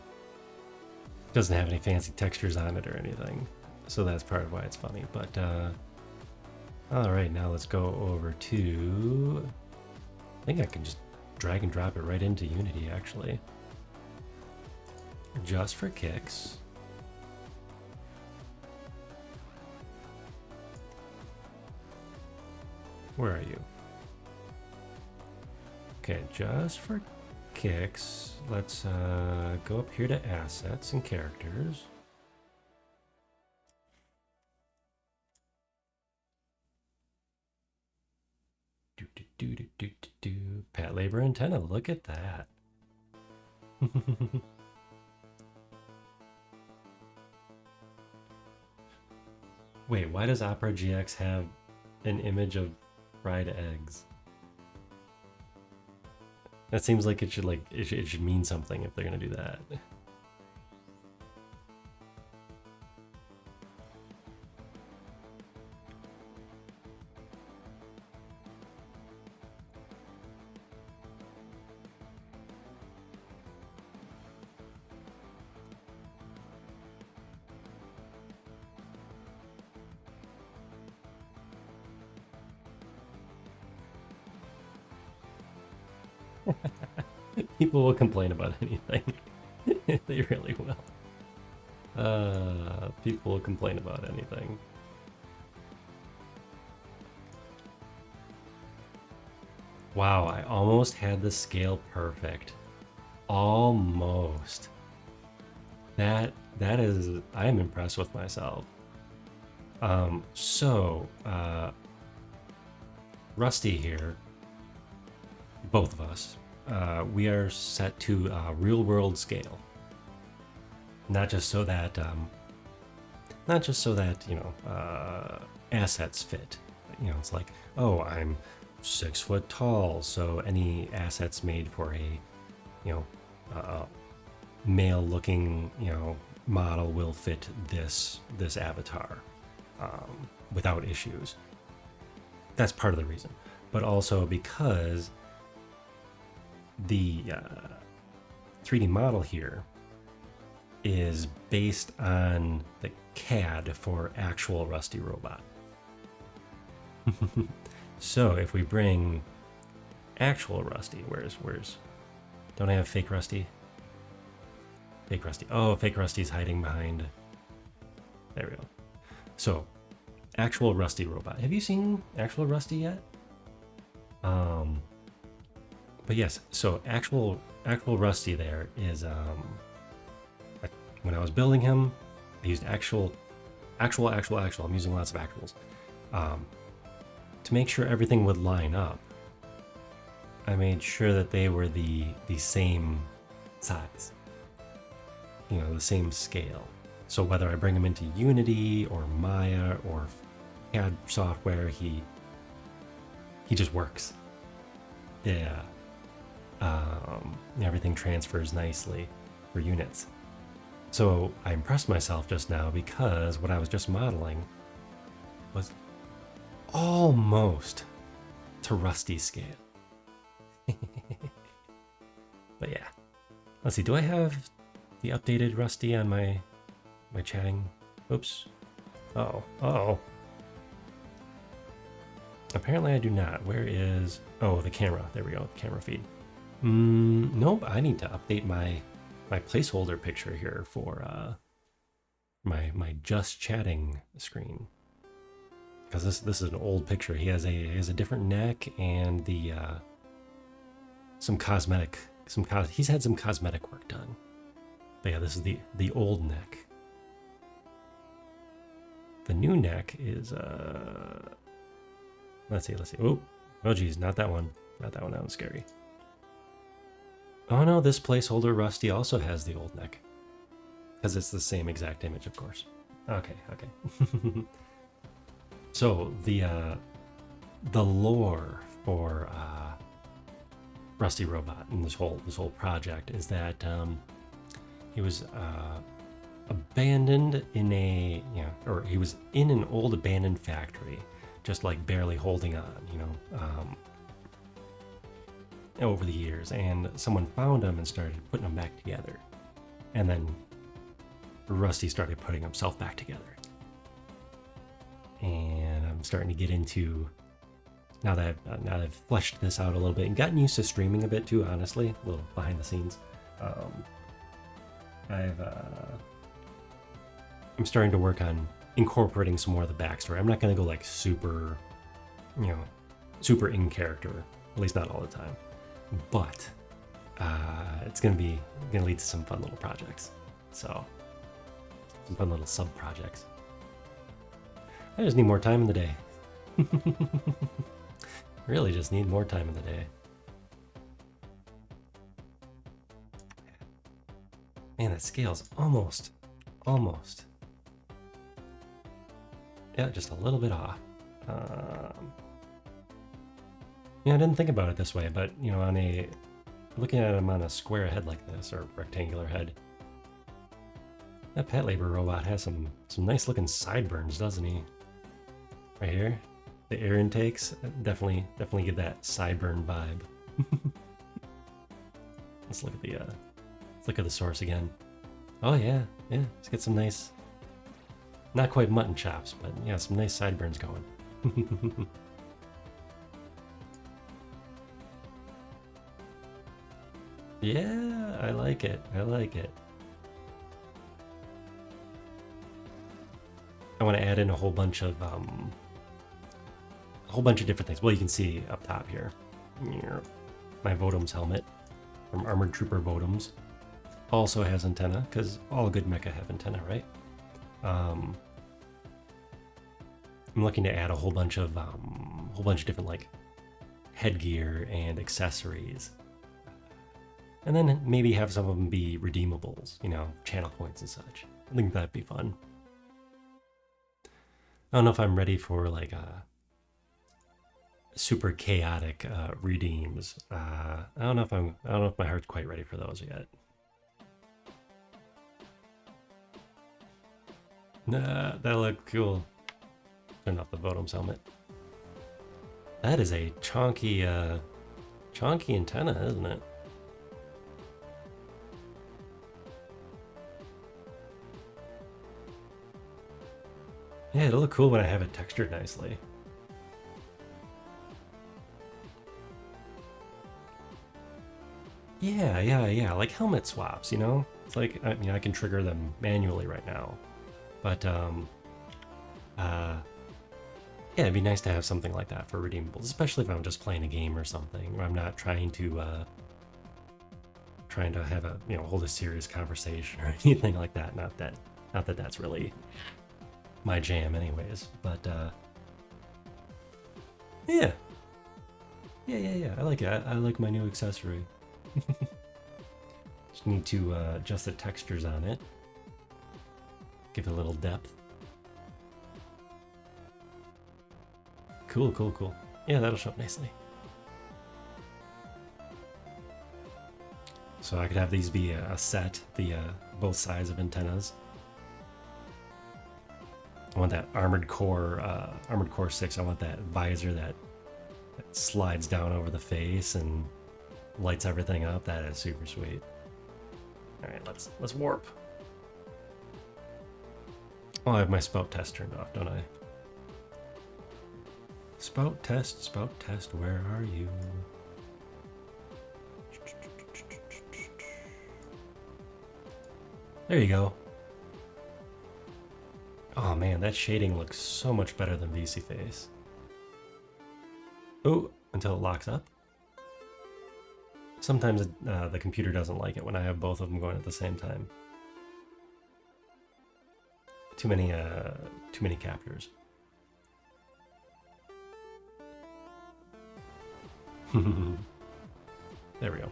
fancy textures on it or anything, so that's part of why it's funny. But all right, now let's go over to. I think I can just drag and drop it right into Unity, actually, just for kicks. Where are you? Okay, just for kicks, let's go up here to assets and characters. Patlabor antenna, look at that. Wait, why does Opera GX have an image of fried eggs? That seems like it should mean something if they're gonna do that. People will complain about anything. They really will. People will complain about anything. Wow, I almost had the scale perfect. Almost. That is, I am impressed with myself. Rusty here, both of us, we are set to real world scale. Not just so that, assets fit. You know, it's like, oh, I'm 6 foot tall, so any assets made for a, male looking, model will fit this avatar without issues. That's part of the reason, but also because the 3D model here is based on the CAD for actual Rusty Robot. So if we bring actual Rusty, where's don't I have fake Rusty? Fake Rusty. Oh, fake Rusty's hiding behind. There we go. So actual Rusty Robot. Have you seen actual Rusty yet? But yes, so actual Rusty there is when I was building him, I used actual. I'm using lots of actuals. To make sure everything would line up, I made sure that they were the same size. You know, the same scale. So whether I bring him into Unity or Maya or CAD software, he just works. Yeah. Everything transfers nicely for units. So I impressed myself just now because what I was just modeling was almost to Rusty scale. But yeah. Let's see, do I have the updated Rusty on my chatting? Oops. Oh. Apparently I do not. Where is... Oh, the camera. There we go. Camera feed. Nope. I need to update my placeholder picture here for my just chatting screen. Because this is an old picture. He has a different neck and the he's had some cosmetic work done. But yeah, this is the old neck. The new neck is let's see. Oh geez, not that one. Not that one. That one's scary. Oh no, this placeholder Rusty also has the old neck. Because it's the same exact image, of course. Okay. So the lore for Rusty Robot and this whole project is that he was abandoned in or he was in an old abandoned factory, just like barely holding on, over the years, and someone found him and started putting him back together, and then Rusty started putting himself back together. And I'm starting to get into, now that I've fleshed this out a little bit and gotten used to streaming a bit too, honestly, a little behind the scenes. I'm starting to work on incorporating some more of the backstory. I'm not going to go like super in character, at least not all the time. But it's going to lead to some fun little projects. So, some fun little sub projects. I just need more time in the day. Really just need more time in the day. Man, that scale's almost. Yeah, just a little bit off. I didn't think about it this way, but looking at him on a square head like this, or rectangular head, that Patlabor robot has some nice looking sideburns, doesn't he? Right here, the air intakes definitely give that sideburn vibe. Let's look at the source again. Oh yeah, let's get some nice, not quite mutton chops, but yeah, some nice sideburns going. Yeah, I like it. I want to add in a whole bunch of different things. Well, you can see up top here, my Vodom's helmet from Armored Trooper Vodom's also has antenna, because all good mecha have antenna, right? I'm looking to add a whole bunch of different like headgear and accessories, and then maybe have some of them be redeemables, you know, channel points and such. I think that'd be fun. I don't know if I'm ready for like a super chaotic redeems. I don't know if my heart's quite ready for those yet. Nah, that looked cool. Turn off the Votom's helmet. That is a chonky antenna, isn't it? Yeah, it'll look cool when I have it textured nicely. Yeah, like helmet swaps, you know? It's like, I mean, I can trigger them manually right now. But, yeah, it'd be nice to have something like that for redeemables, especially if I'm just playing a game or something, where I'm not trying to have a, you know, hold a serious conversation or anything like that. Not that that's really my jam anyways, but, yeah. I like it. I like my new accessory. Just need to adjust the textures on it. Give it a little depth. Cool. Yeah, that'll show up nicely. So I could have these be a set, the both sides of antennas. I want that armored core 6. I want that visor that slides down over the face and lights everything up. That is super sweet. All right, let's warp. Oh, I have my spout test turned off, don't I? Spout test, where are you? There you go. Oh man, that shading looks so much better than VC Face. Oh, until it locks up. Sometimes the computer doesn't like it when I have both of them going at the same time. Too many captures. There we go.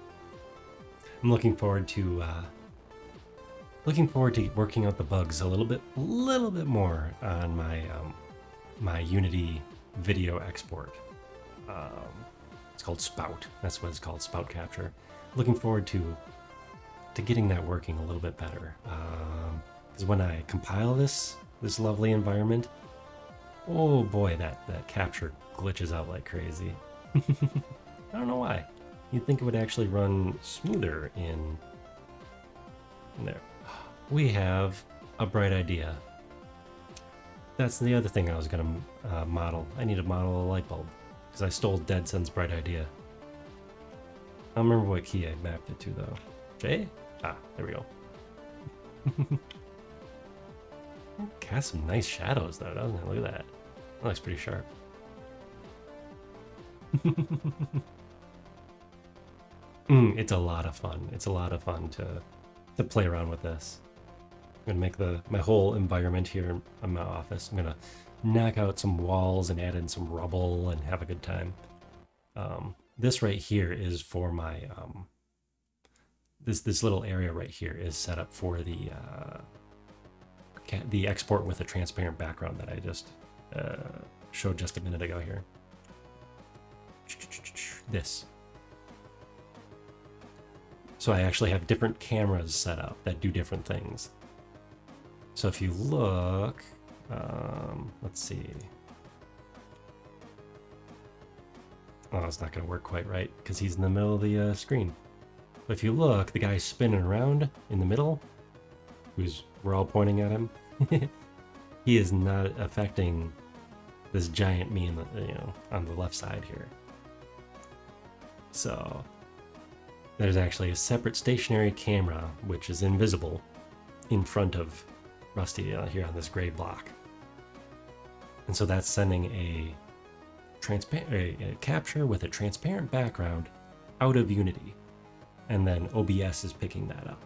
I'm looking forward to working out the bugs a little bit more on my my Unity video export. It's called Spout. That's what it's called, Spout Capture. Looking forward to getting that working a little bit better. Because when I compile this lovely environment, oh boy, that capture glitches out like crazy. I don't know why. You'd think it would actually run smoother in there. We have a bright idea. That's the other thing I was gonna model. I need to model a light bulb because I stole Deadson's bright idea. I don't remember what key I mapped it to though. J? Ah, there we go. Cast some nice shadows though, doesn't it? Look at that. That looks pretty sharp. It's a lot of fun. It's a lot of fun to play around with this. I'm gonna make my whole environment here in my office. I'm gonna knock out some walls and add in some rubble and have a good time. This right here is for my this little area right here is set up for the export with a transparent background that I just showed just a minute ago here. This. So I actually have different cameras set up that do different things. So if you look, let's see. Oh, it's not going to work quite right because he's in the middle of the screen. But if you look, the guy spinning around in the middle, we're all pointing at him. He is not affecting this giant me in the, on the left side here. So there's actually a separate stationary camera, which is invisible, in front of Rusty here on this gray block. And so that's sending a capture with a transparent background out of Unity. And then OBS is picking that up.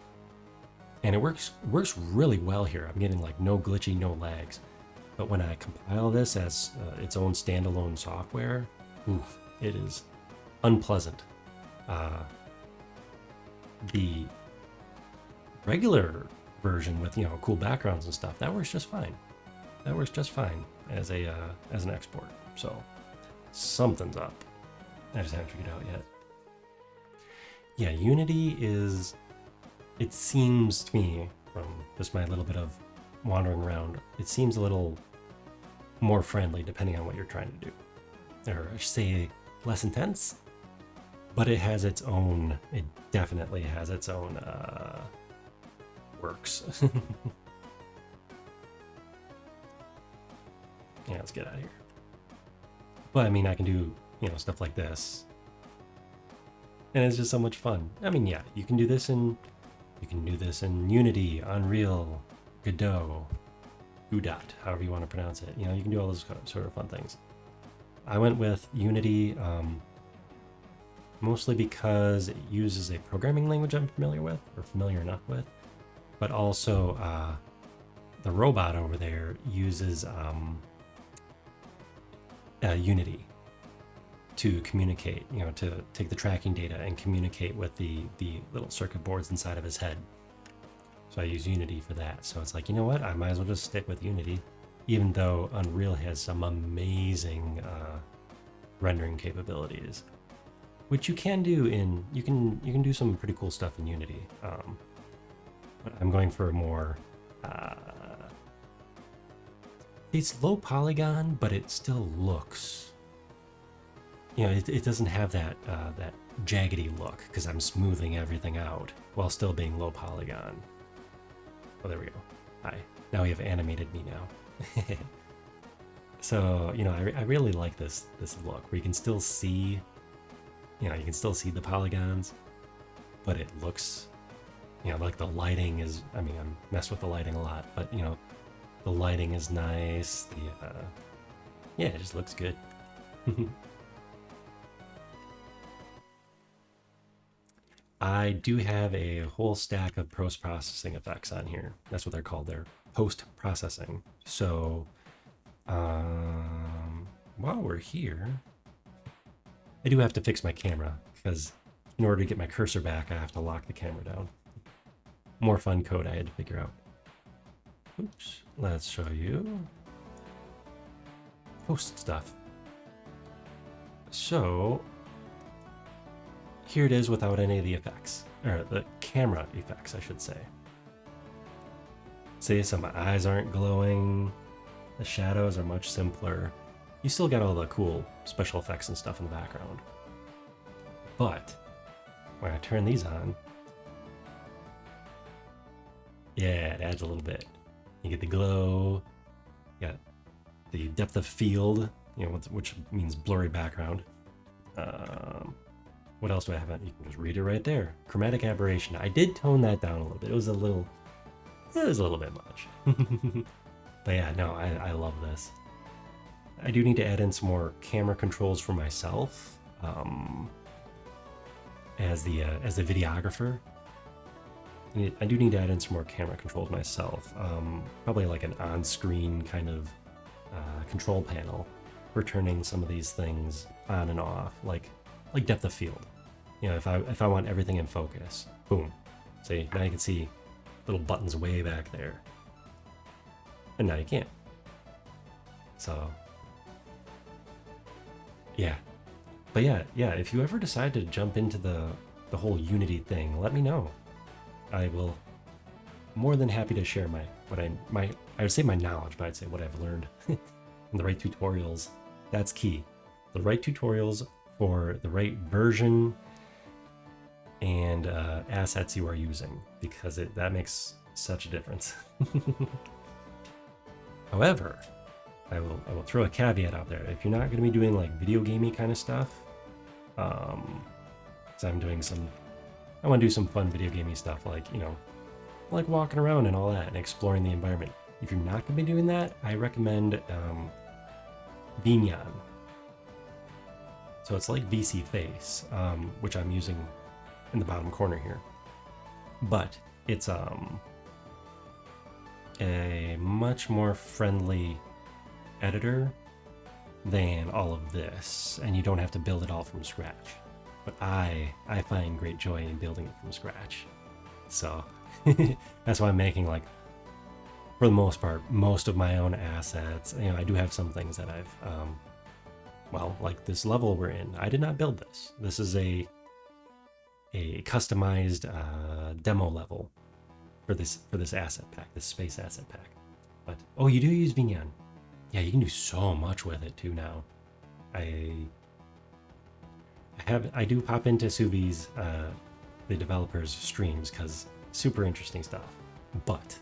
And it works really well here. I'm getting like no glitchy, no lags. But when I compile this as its own standalone software, oof, it is unpleasant. The regular version with cool backgrounds and stuff, that works just fine. That works just fine as an export. So something's up. I just haven't figured it out yet. Yeah, Unity is, it seems to me, from just my little bit of wandering around, it seems a little more friendly depending on what you're trying to do. Or I should say less intense, but it has its own, it definitely has its own works. Yeah, let's get out of here. But I mean, I can do, stuff like this. And it's just so much fun. I mean, yeah, you can do this in Unity, Unreal, Godot, Udot, however you want to pronounce it. You can do all those sort of fun things. I went with Unity mostly because it uses a programming language I'm familiar enough with, but also the robot over there uses Unity to communicate, to take the tracking data and communicate with the little circuit boards inside of his head. So I use Unity for that. So it's like, you know what? I might as well just stick with Unity, even though Unreal has some amazing rendering capabilities, which you can do you can do some pretty cool stuff in Unity. But I'm going for a more it's low polygon, but it still looks, it doesn't have that jaggedy look because I'm smoothing everything out while still being low polygon. Oh, there we go. Hi. Now we have animated me now. So, I really like this look where you can still see, you can still see the polygons, but it looks, like the lighting is, I mess with the lighting a lot, but, the lighting is nice. Yeah, it just looks good. I do have a whole stack of post-processing effects on here. That's what they're called. They're post-processing. So, while we're here, I do have to fix my camera because in order to get my cursor back, I have to lock the camera down. More fun code I had to figure out. Oops, let's show you post stuff. So here it is without any of the effects, or the camera effects, I should say. See, so my eyes aren't glowing, the shadows are much simpler. You still got all the cool special effects and stuff in the background. But when I turn these on, yeah, it adds a little bit. You get the glow, you got the depth of field, which means blurry background. What else do I have? You can just read it right there. Chromatic aberration. I did tone that down a little bit. It was a little bit much. But yeah, no, I love this. I do need to add in some more camera controls for myself as the videographer. I do need to add in some more camera controls myself. Probably like an on-screen kind of control panel for turning some of these things on and off, like depth of field. If I want everything in focus, boom. See, now you can see little buttons way back there, and now you can't. So yeah, but yeah. If you ever decide to jump into the whole Unity thing, let me know. I will more than happy to share I would say my knowledge, but I'd say what I've learned in the right tutorials. That's key. The right tutorials for the right version and assets you are using, because that makes such a difference. However, I will throw a caveat out there. If you're not going to be doing like video gamey kind of stuff, because I want to do some fun video gamey stuff, like like walking around and all that and exploring the environment. If you're not going to be doing that, I recommend Vignon. So it's like VC Face, which I'm using in the bottom corner here, but it's a much more friendly editor than all of this, and you don't have to build it all from scratch. But I find great joy in building it from scratch. So that's why I'm making, like, for the most part, most of my own assets. You know, I do have some things that I've, well, like this level we're in. I did not build this. This is a customized demo level for this asset pack, this space asset pack. But oh, you do use Vignan. Yeah, you can do so much with it too now. I do pop into Suvi's, the developers' streams, because super interesting stuff. But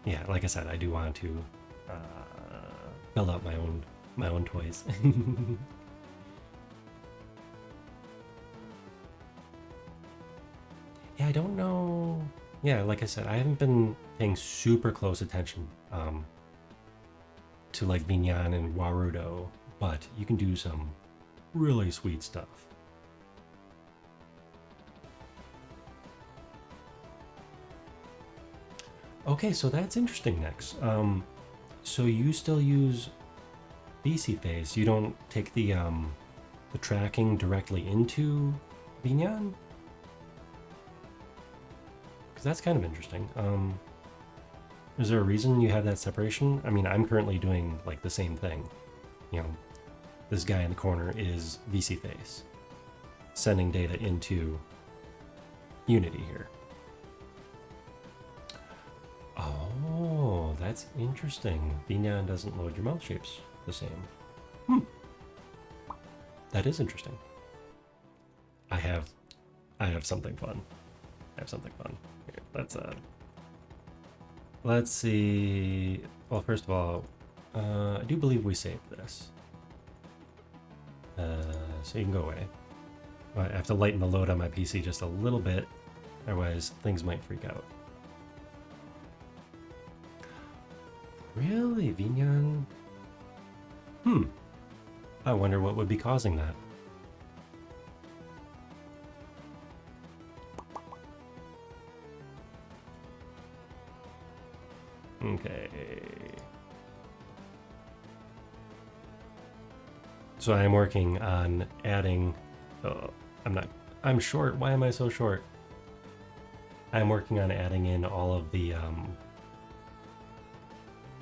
yeah, like I said, I do want to build out my own toys. Yeah, I don't know. Yeah, like I said, I haven't been paying super close attention to like Vignan and Warudo, but you can do some really sweet stuff. Okay, so that's interesting next. So you still use VC Face. You don't take the tracking directly into Vignan? Because that's kind of interesting. Is there a reason you have that separation? I mean, I'm currently doing like the same thing. You know, this guy in the corner is VC Face, sending data into Unity here. Oh, that's interesting. Vignan doesn't load your mouth shapes the same. That is interesting. I have something fun. Here, let's see. Well, first of all, I do believe we saved this. So you can go away. I have to lighten the load on my PC just a little bit, otherwise things might freak out. Really, Vignan? I wonder what would be causing that. Okay. So I'm working on adding... Oh, I'm short. Why am I so short? I'm working on adding in all of the...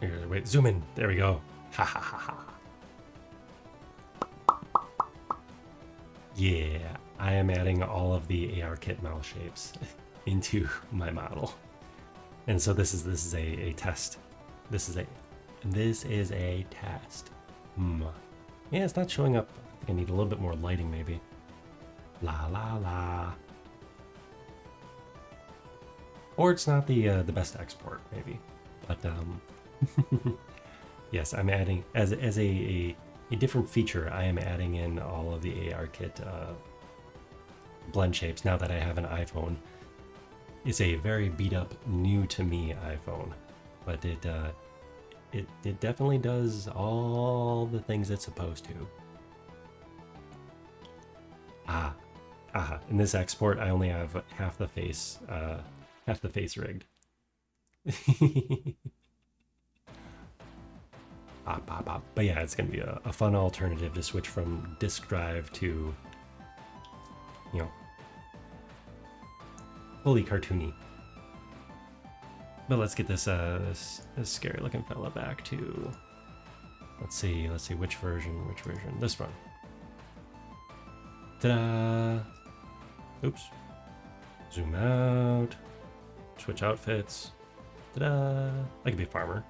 Here, wait, zoom in. There we go. Ha ha ha ha. Yeah, I am adding all of the ARKit mouth shapes into my model. And so this is a test. This is a test. Yeah, it's not showing up. I think I need a little bit more lighting, maybe. La la la. Or it's not the best export, maybe. But yes, I'm adding as a different feature. I am adding in all of the ARKit blend shapes now that I have an iPhone. It's a very beat up, new to me iPhone, but it definitely does all the things it's supposed to. In this export, I only have half the face rigged. But yeah, it's gonna be a fun alternative to switch from disk drive to, you know, fully cartoony. But let's get this scary looking fella back to, let's see which version, this one. Ta-da! Oops. Zoom out. Switch outfits. Ta-da! I could be a farmer.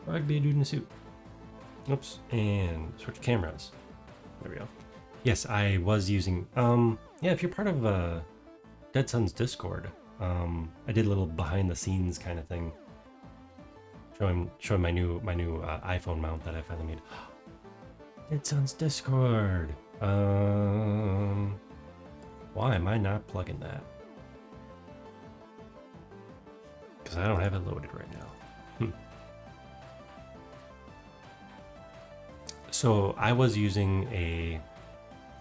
Or I could be a dude in a suit. Oops. And switch cameras. There we go. Yes, I was using, yeah, if you're part of Dead Sun's Discord, I did a little behind the scenes kind of thing. Showing my new iPhone mount that I finally made. Dead Sun's Discord. Why am I not plugging that? Because I don't have it loaded right now. So I was using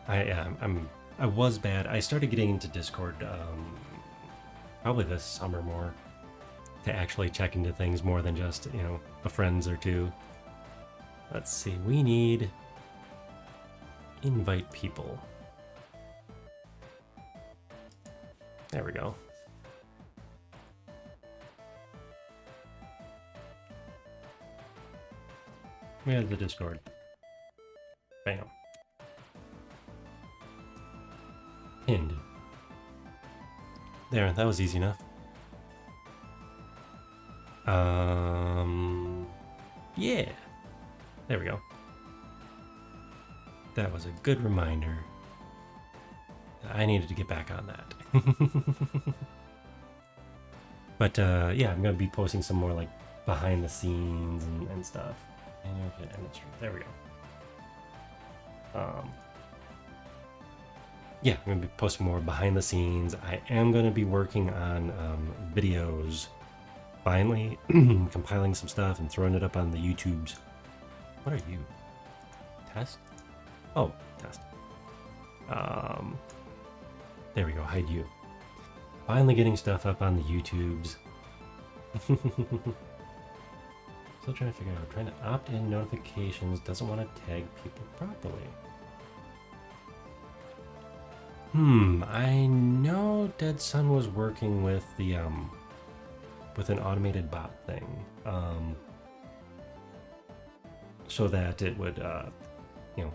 I was bad. I started getting into Discord probably this summer more. to actually check into things more than just, you know, a friends or two. Let's see, we need invite people. There we go. We have the Discord. Bam. Pinned. There, that was easy enough. Yeah. There we go. That was a good reminder. I needed to get back on that. But yeah, I'm gonna be posting some more like behind the scenes and stuff. There we go. Yeah, I'm gonna be posting more behind the scenes. I am gonna be working on videos. Finally, compiling some stuff and throwing it up on the YouTubes. What are you? Test? Oh, test. There we go, hide you. Finally getting stuff up on the YouTubes. Still trying to figure out, trying to opt in notifications, doesn't want to tag people properly. I know Dead Sun was working with the, with an automated bot thing, so that it would, you know,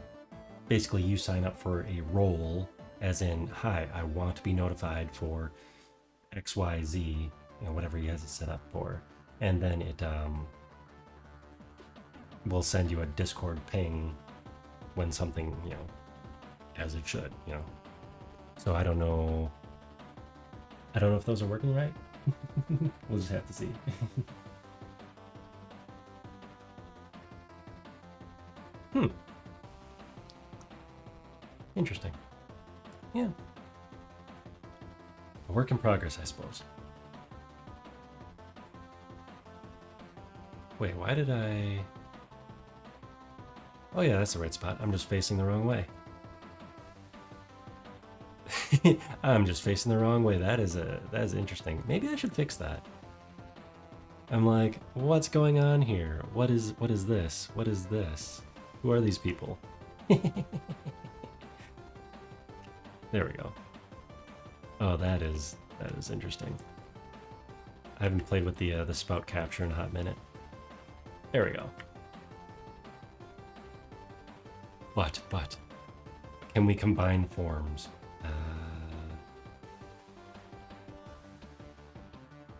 basically you sign up for a role, as in, hi, I want to be notified for XYZ, you know, whatever he has it set up for, and then it will send you a Discord ping when something, you know, as it should, you know. So I don't know if those are working right. We'll just have to see. Interesting. Yeah. A work in progress, I suppose. Wait, why did I... Oh yeah, that's the right spot. I'm just facing the wrong way. I'm just facing the wrong way. That is interesting. Maybe I should fix that. I'm like, what's going on here? What is this? What is this? Who are these people? There we go. Oh, that is interesting. I haven't played with the spout capture in a hot minute. There we go. But can we combine forms?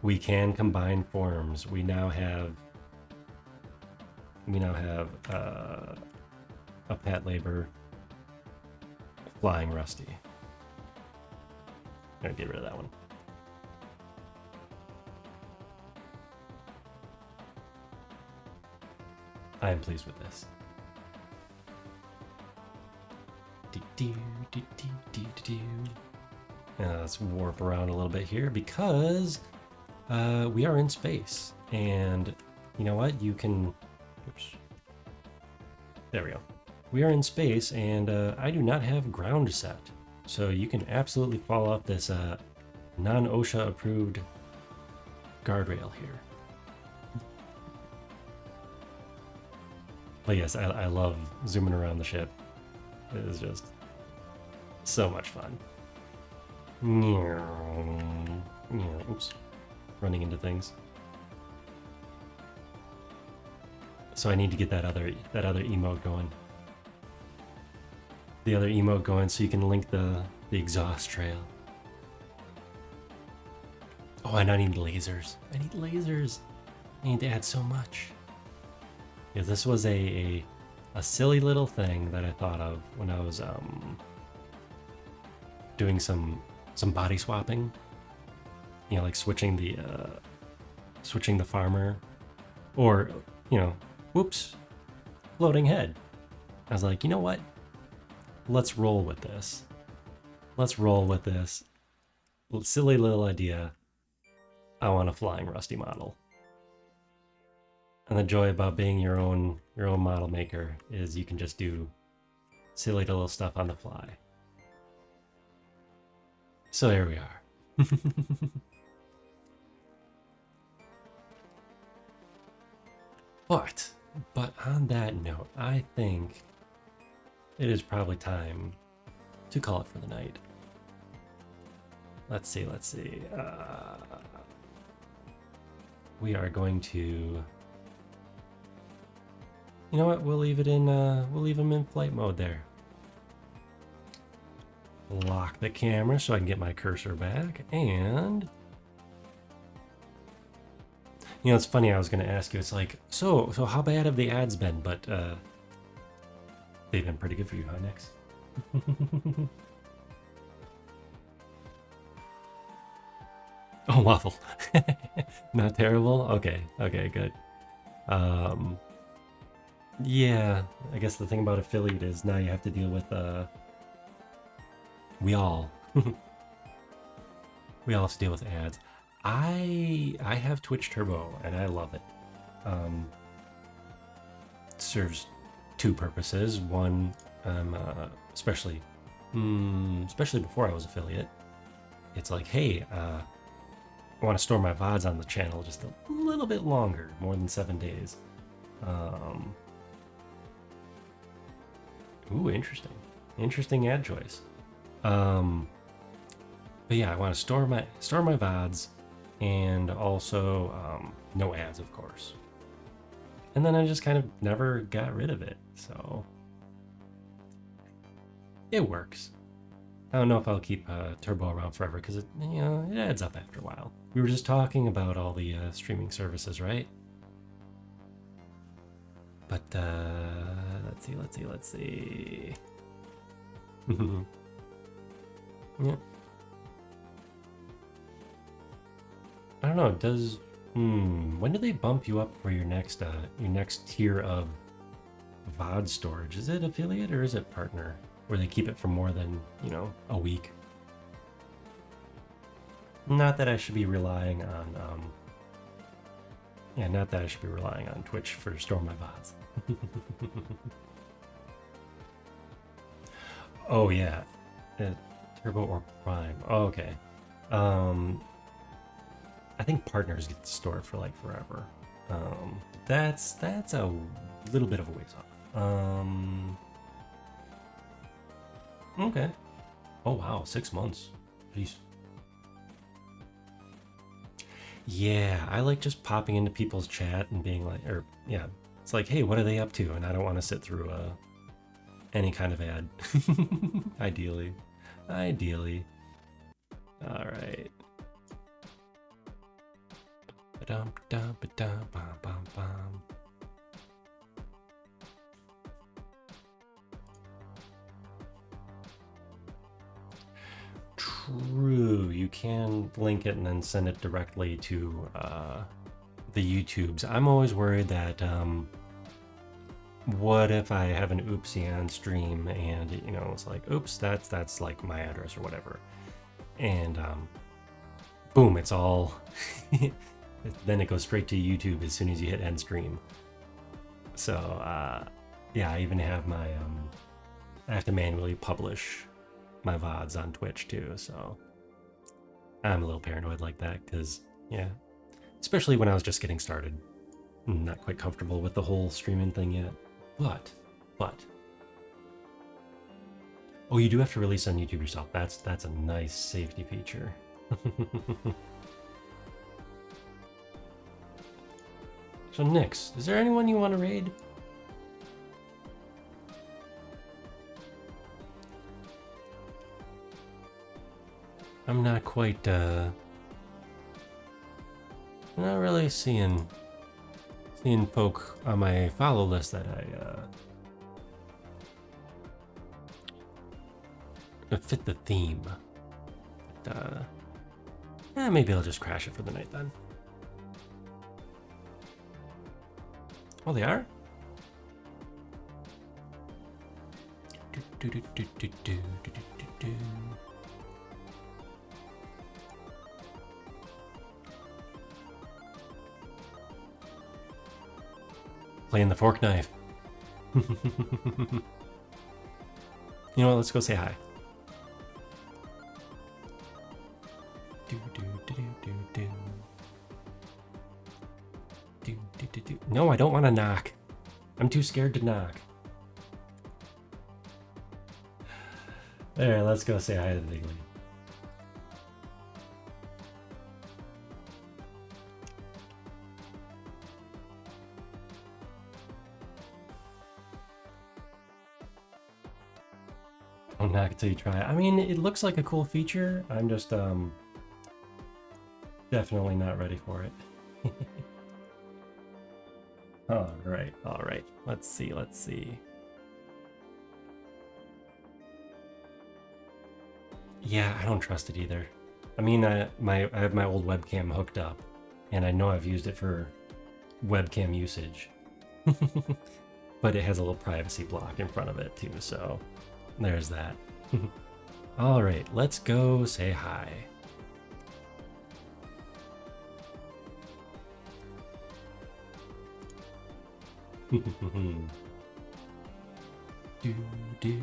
We can combine forms. We now have a Patlabor flying Rusty. I'm gonna get rid of that one. I am pleased with this. Let's warp around a little bit here because we are in space, and you know what? You can. Oops. There we go. We are in space, and I do not have ground set, so you can absolutely fall off this non-OSHA approved guardrail here. But yes, I love zooming around the ship. It is just so much fun. Oops. Running into things. So I need to get that other emote going. The other emote going so you can link the exhaust trail. Oh, and I need lasers. I need lasers. I need to add so much. Yeah, this was a silly little thing that I thought of when I was doing some body swapping. You know, like switching the farmer, or you know, whoops, floating head. I was like, you know what? Let's roll with this. Let's roll with this silly little idea. I want a flying Rusty model. And the joy about being your own model maker is you can just do silly little stuff on the fly. So here we are. But on that note, I think it is probably time to call it for the night. Let's see. We are going to. You know what? We'll leave them in flight mode there. Lock the camera so I can get my cursor back, and you know, it's funny, I was going to ask you, it's like, so how bad have the ads been? But they've been pretty good for you, huh, Nix? Oh, waffle. Not terrible? Okay, good. Yeah, I guess the thing about affiliate is now you have to deal with, we all have to deal with ads. I have Twitch Turbo and I love it. It serves two purposes. One, especially before I was affiliate, it's like, hey, I want to store my VODs on the channel just a little bit longer, more than 7 days. Ooh, interesting ad choice. But yeah, I want to store my VODs, and also no ads, of course. And then I just kind of never got rid of it, so it works. I don't know if I'll keep Turbo around forever because it adds up after a while. We were just talking about all the streaming services, right? But let's see. Yeah. I don't know. When do they bump you up for your next tier of VOD storage? Is it affiliate or is it partner? Where they keep it for more than, a week? Not that I should be relying on not that I should be relying on Twitch for storing my VODs. Oh yeah. Turbo or Prime. Oh, okay. I think partners get to store it for like forever. That's a little bit of a ways off. Okay. Oh wow, 6 months. Jeez. Yeah, I like just popping into people's chat and being like, it's like, hey, what are they up to? And I don't want to sit through any kind of ad. Ideally. All right. True, you can link it and then send it directly to the YouTubes. I'm always worried that what if I have an oopsie on stream and it's like, oops, that's like my address or whatever, and boom, it's all then it goes straight to YouTube as soon as you hit end stream. So yeah, I even have my I have to manually publish my VODs on Twitch too, so I'm a little paranoid like that because especially when I was just getting started, I'm not quite comfortable with the whole streaming thing yet. But oh, you do have to release on YouTube yourself. That's a nice safety feature. So Nix, is there anyone you want to raid? I'm not quite not really seeing folk on my follow list that fit the theme. But maybe I'll just crash it for the night then. Oh, they are? Playing the fork knife. You know what? Let's go say hi. No, I don't want to knock. I'm too scared to knock. There, let's go say hi to the big league. Don't knock until you try it. I mean, it looks like a cool feature. I'm just definitely not ready for it. All right. Let's see. Yeah, I don't trust it either. I mean, I have my old webcam hooked up, and I know I've used it for webcam usage. But it has a little privacy block in front of it too, so there's that. All right, let's go say hi. do do do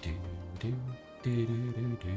do do do do do.